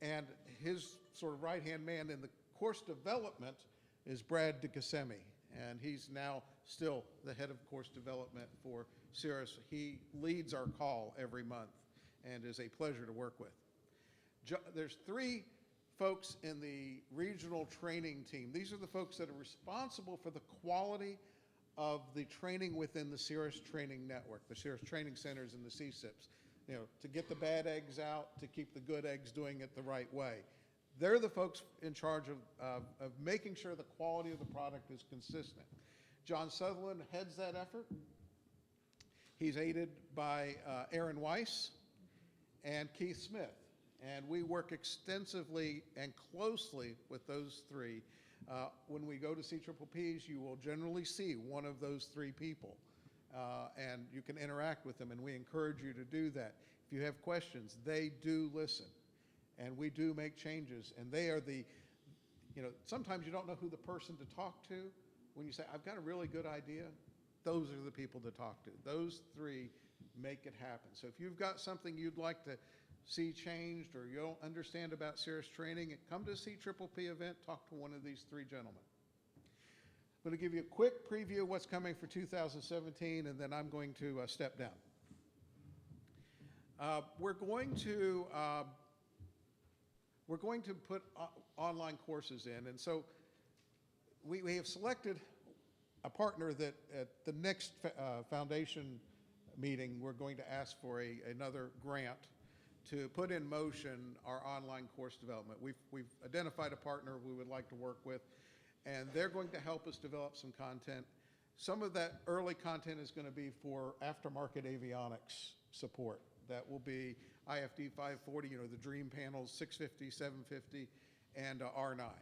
And his sort of right-hand man in the course development is Brad DeGasemi, and he's now still the head of course development for Cirrus. He leads our call every month and is a pleasure to work with. There's 3 folks in the regional training team. These are the folks that are responsible for the quality of the training within the Cirrus training network, the Cirrus training centers and the CSIPs, to get the bad eggs out, to keep the good eggs doing it the right way. They're the folks in charge of making sure the quality of the product is consistent. John Sutherland heads that effort. He's aided by Aaron Weiss and Keith Smith. And we work extensively and closely with those 3. When we go to CPPs, you will generally see one of those 3 people, and you can interact with them, and we encourage you to do that. If you have questions, they do listen, and we do make changes, and they are sometimes you don't know who the person to talk to. When you say, I've got a really good idea, those are the people to talk to. Those 3 make it happen. So if you've got something you'd like to see changed or you don't understand about Cirrus training, come to a CPP event, talk to one of these 3 gentlemen. I'm going to give you a quick preview of what's coming for 2017, and then I'm going to step down. We're going to put online courses in, and so we have selected a partner that at the next foundation meeting, we're going to ask for another grant to put in motion our online course development. We've identified a partner we would like to work with, and they're going to help us develop some content. Some of that early content is going to be for aftermarket avionics support. That will be IFD 540, the Dream panels, 650, 750, and R9.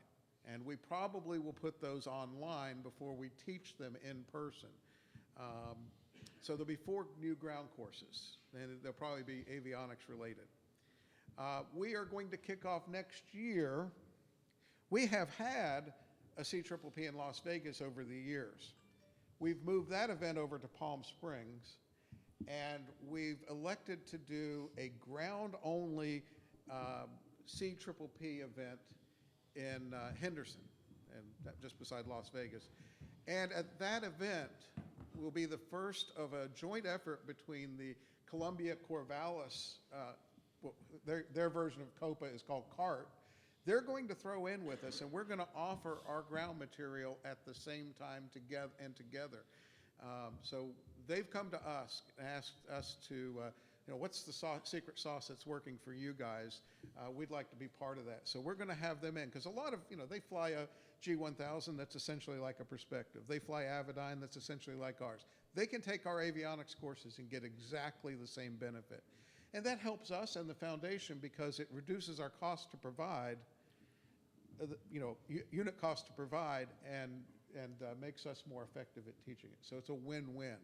And we probably will put those online before we teach them in person. So there'll be 4 new ground courses, and they'll probably be avionics related. We are going to kick off next year. We have had a CPP in Las Vegas over the years. We've moved that event over to Palm Springs, and we've elected to do a ground-only CPP event in Henderson, and just beside Las Vegas. And at that event, will be the first of a joint effort between the Columbia Corvallis, their version of COPA is called CART. They're going to throw in with us, and we're going to offer our ground material at the same time together. So they've come to us and asked us to, what's the secret sauce that's working for you guys? We'd like to be part of that. So we're going to have them in, because a lot of, they fly a G1000 that's essentially like a Perspective. They fly Avidyne that's essentially like ours. They can take our avionics courses and get exactly the same benefit. And that helps us and the foundation because it reduces our cost to provide, unit cost to provide, and makes us more effective at teaching it. So it's a win-win.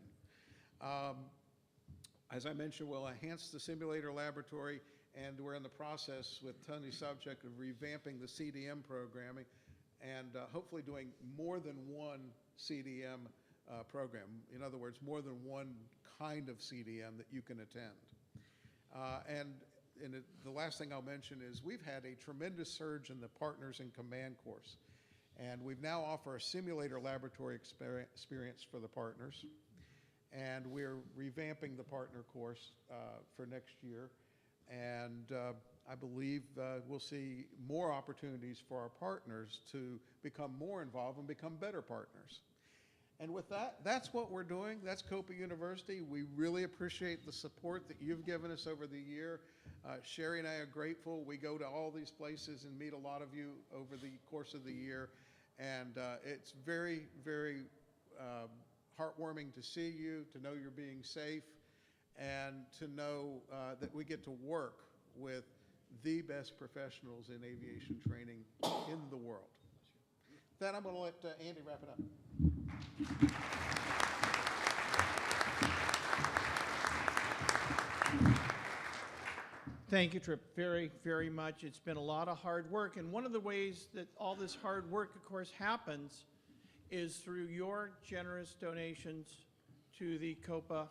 As I mentioned, we'll enhance the simulator laboratory, and we're in the process with Tony Sobchak of revamping the CDM programming and hopefully doing more than one CDM program. In other words, more than one kind of CDM that you can attend. And the last thing I'll mention is we've had a tremendous surge in the Partners in Command course. And we've now offer a simulator laboratory experience for the partners. And we're revamping the partner course for next year. And I believe we'll see more opportunities for our partners to become more involved and become better partners. And with that, that's what we're doing. That's COPA University. We really appreciate the support that you've given us over the year. Sherry and I are grateful. We go to all these places and meet a lot of you over the course of the year. And it's very, very heartwarming to see you, to know you're being safe, and to know that we get to work with the best professionals in aviation training in the world. Then I'm going to let Andy wrap it up. Thank you, Trip, very, very much. It's been a lot of hard work, and one of the ways that all this hard work, of course, happens is through your generous donations to the COPA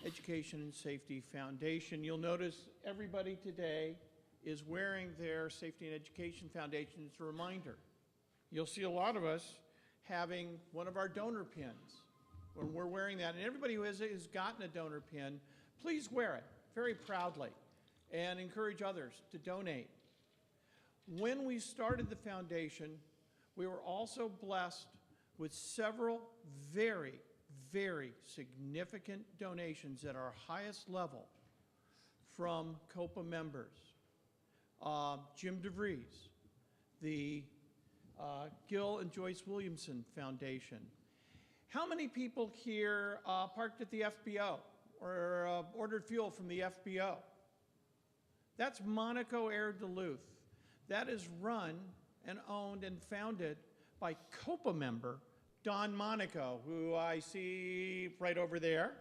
Education and Safety Foundation. You'll notice everybody today is wearing their Safety and Education Foundation. It's a reminder. You'll see a lot of us having one of our donor pins when we're wearing that. And everybody who has gotten a donor pin, please wear it very proudly and encourage others to donate. When we started the foundation, we were also blessed with several very, very significant donations at our highest level from COPA members. Jim DeVries, the Gil and Joyce Williamson Foundation. How many people here parked at the FBO or ordered fuel from the FBO? That's Monaco Air Duluth. That is run and owned and founded by COPA member Don Monaco, who I see right over there.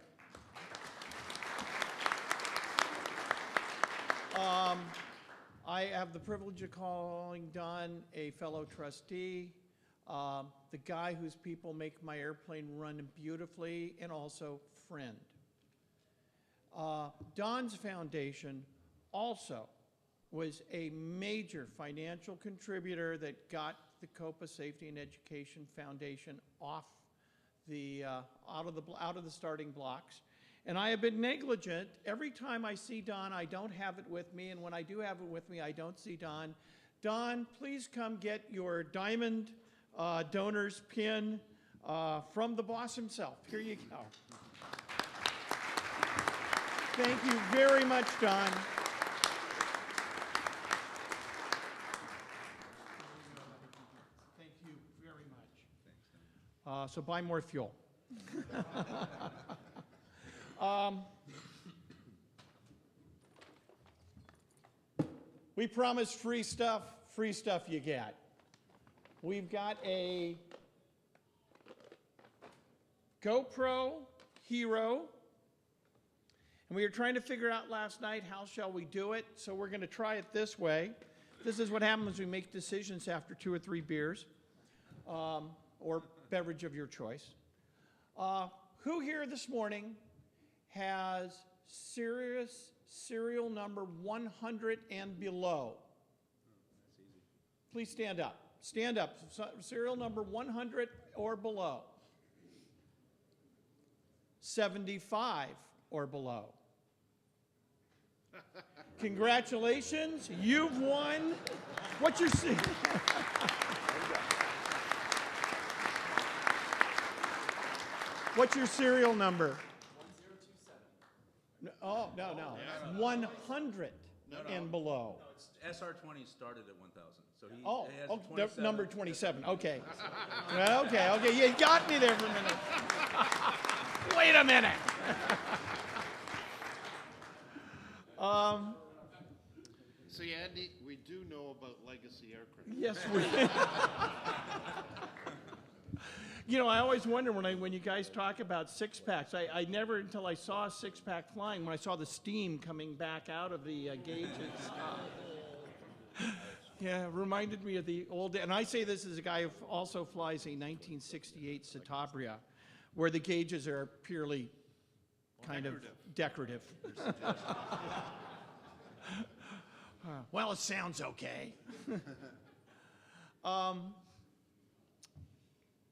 I have the privilege of calling Don a fellow trustee, the guy whose people make my airplane run beautifully, and also friend. Don's foundation also was a major financial contributor that got the COPA Safety and Education Foundation off the out of the starting blocks. And I have been negligent. Every time I see Don, I don't have it with me, and when I do have it with me, I don't see Don. Don, please come get your diamond donor's pin from the boss himself. Here you go. Thank you very much, Don. Thank you very much. So buy more fuel. We promised free stuff you get. We've got a GoPro Hero, and we were trying to figure out last night how shall we do it, so we're going to try it this way. This is what happens when we make decisions after 2 or 3 beers, or beverage of your choice. Who here this morning has Cirrus serial number 100 and below? Please stand up. Stand up. Serial number 100 or below. 75 or below. Congratulations, you've won. What's your What's your serial number? 1027. Oh, no. 100 and below. No, it's SR20 started at 1,000. So he has oh, 27. Number 27. Okay. Okay. You got me there for a minute. Wait a minute. See, Andy, we do know about legacy aircraft. Yes, we. You know, I always wonder when you guys talk about six-packs, I never, until I saw a six-pack flying, when I saw the steam coming back out of the gauges. Yeah, it reminded me of the old, and I say this as a guy who also flies a 1968 Citabria, where the gauges are purely kind of decorative. Well, it sounds okay.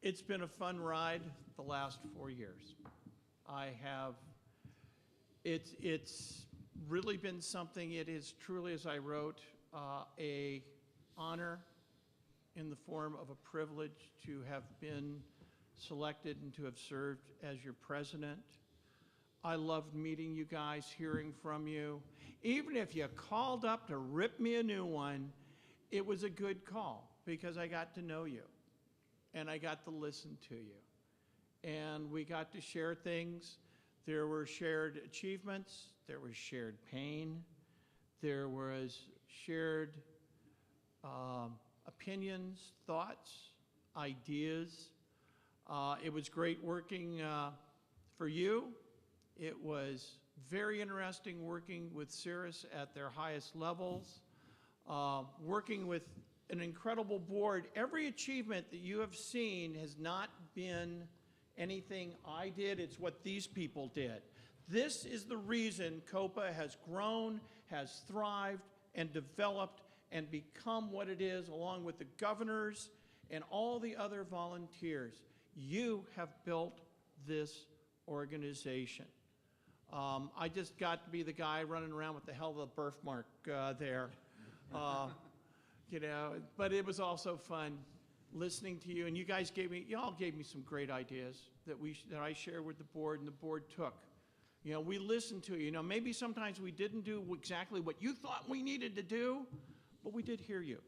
It's been a fun ride the last 4 years. It's really been something. It is truly, as I wrote, a honor in the form of a privilege to have been selected and to have served as your president. I loved meeting you guys, hearing from you. Even if you called up to rip me a new one, it was a good call because I got to know you and I got to listen to you. And we got to share things. There were shared achievements, there was shared pain, there was shared opinions, thoughts, ideas. It was great working for you. It was very interesting working with Cirrus at their highest levels, working with an incredible board. Every achievement that you have seen has not been anything I did, it's what these people did. This is the reason COPA has grown, has thrived, and developed, and become what it is, along with the governors and all the other volunteers. You have built this organization. I just got to be the guy running around with the hell of a birthmark there. You know, but it was also fun listening to you, and you all gave me some great ideas that I shared with the board, and the board took. You know, we listened to you. You know, maybe sometimes we didn't do exactly what you thought we needed to do, but we did hear you.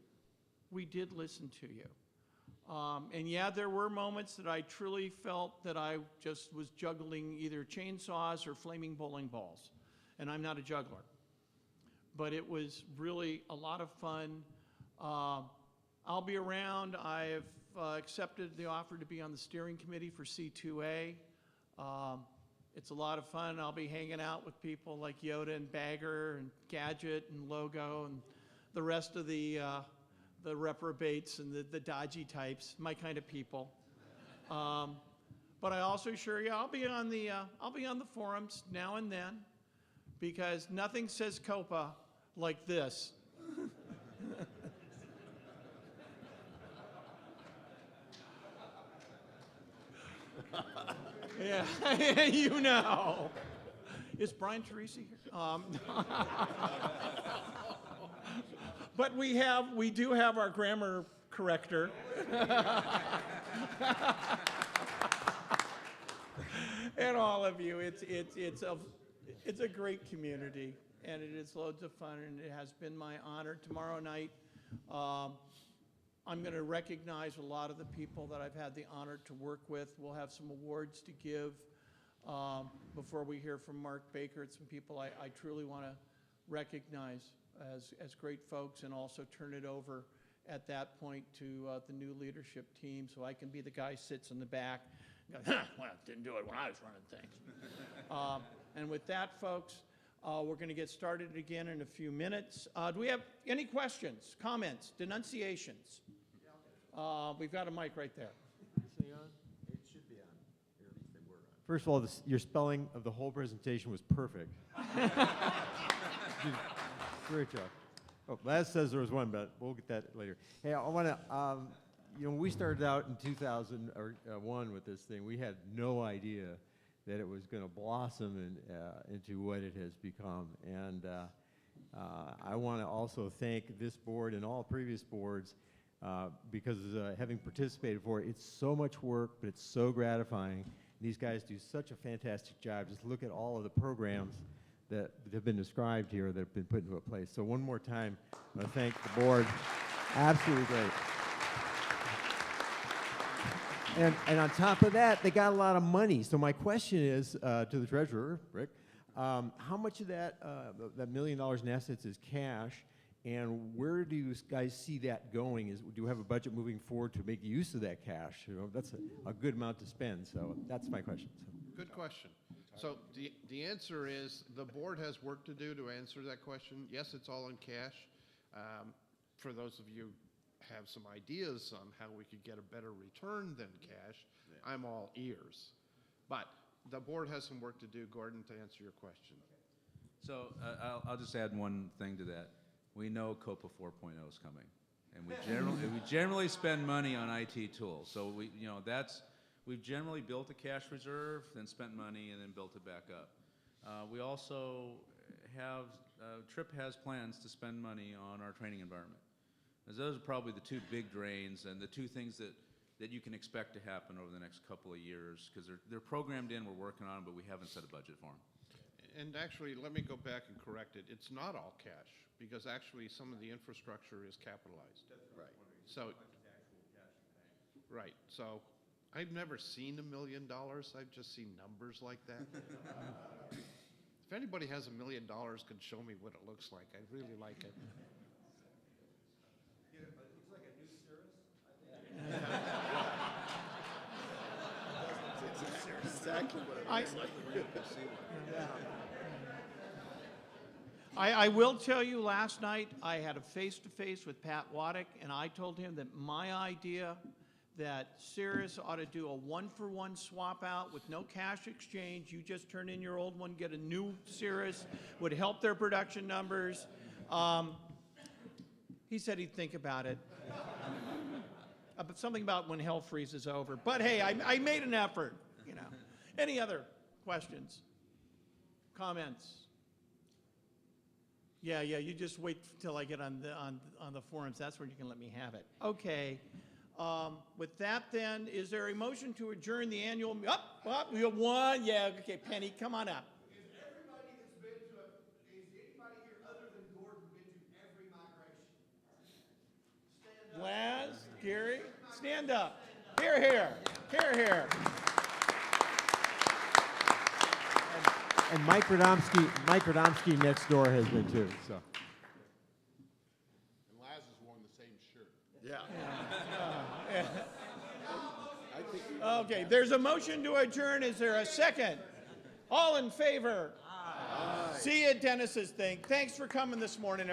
We did listen to you. And yeah, there were moments that I truly felt that I just was juggling either chainsaws or flaming bowling balls, and I'm not a juggler. But it was really a lot of fun. I'll be around. I have accepted the offer to be on the steering committee for C2A. It's a lot of fun. I'll be hanging out with people like Yoda and Bagger and Gadget and Logo and the rest of the reprobates and the dodgy types, my kind of people. But I also assure you, I'll be on the forums now and then, because nothing says COPA like this. Yeah, you know. Is Brian Teresi here? But we do have our grammar corrector. And all of you, it's a great community, and it is loads of fun, and it has been my honor. Tomorrow night, I'm going to recognize a lot of the people that I've had the honor to work with. We'll have some awards to give before we hear from Mark Baker. It's some people I truly want to recognize as great folks, and also turn it over at that point to the new leadership team, so I can be the guy who sits in the back and goes, well, didn't do it when I was running things. And with that, folks, we're going to get started again in a few minutes. Do we have any questions, comments, denunciations? We've got a mic right there. It should be on, or at least they were on. First of all, your spelling of the whole presentation was perfect. Great job. Oh, last says there was one, but we'll get that later. Hey, I want to, when we started out in 2001 with this thing, we had no idea that it was going to blossom into what it has become. And I want to also thank this board and all previous boards because having participated for it, it's so much work, but it's so gratifying. These guys do such a fantastic job. Just look at all of the programs that have been described here that have been put into a place. So one more time, I want to thank the board. Absolutely great. And on top of that, they got a lot of money. So my question is to the treasurer, Rick, how much of that $1 million in assets is cash, and where do you guys see that going? Do you have a budget moving forward to make use of that cash? You know, that's a good amount to spend. So that's my question. Good question. So the answer is the board has work to do to answer that question. Yes, it's all in cash. For those of you who have some ideas on how we could get a better return than cash, I'm all ears. But the board has some work to do, Gordon, to answer your question. So I'll just add one thing to that. We know COPA 4.0 is coming, and we generally spend money on IT tools. So we've generally built a cash reserve, then spent money, and then built it back up. We also have Trip has plans to spend money on our training environment. As those are probably the two big drains and the two things that you can expect to happen over the next couple of years, because they're programmed in, we're working on them, but we haven't set a budget for them. And actually, let me go back and correct it. It's not all cash, because actually some of the infrastructure is capitalized. Right. So, right. So I've never seen $1 million. I've just seen numbers like that. If anybody has $1 million, can show me what it looks like. I'd really like it. It looks like a new Cirrus. Exactly what it looks like. I will tell you, last night I had a face-to-face with Pat Waddick, and I told him that my idea that Cirrus ought to do a one-for-one swap out with no cash exchange. You just turn in your old one, get a new Cirrus, would help their production numbers. He said he'd think about it. But something about when hell freezes over. But hey, I made an effort, you know. Any other questions? Comments? Yeah, you just wait till I get on the forums. That's where you can let me have it. Okay. With that, then, is there a motion to adjourn the annual? We have one. Yeah. Okay, Penny, come on up. Is everybody that's been to is anybody here other than Gordon been to every migration? Stand up. Les, Gary, stand up. Here, here, here, here. And Mike Radomski next door has been too, so. And Laz has worn the same shirt. Yeah. I think Okay, there's a motion to adjourn. Is there a second? All in favor? Aye. See you at Dennis's thing. Thanks for coming this morning,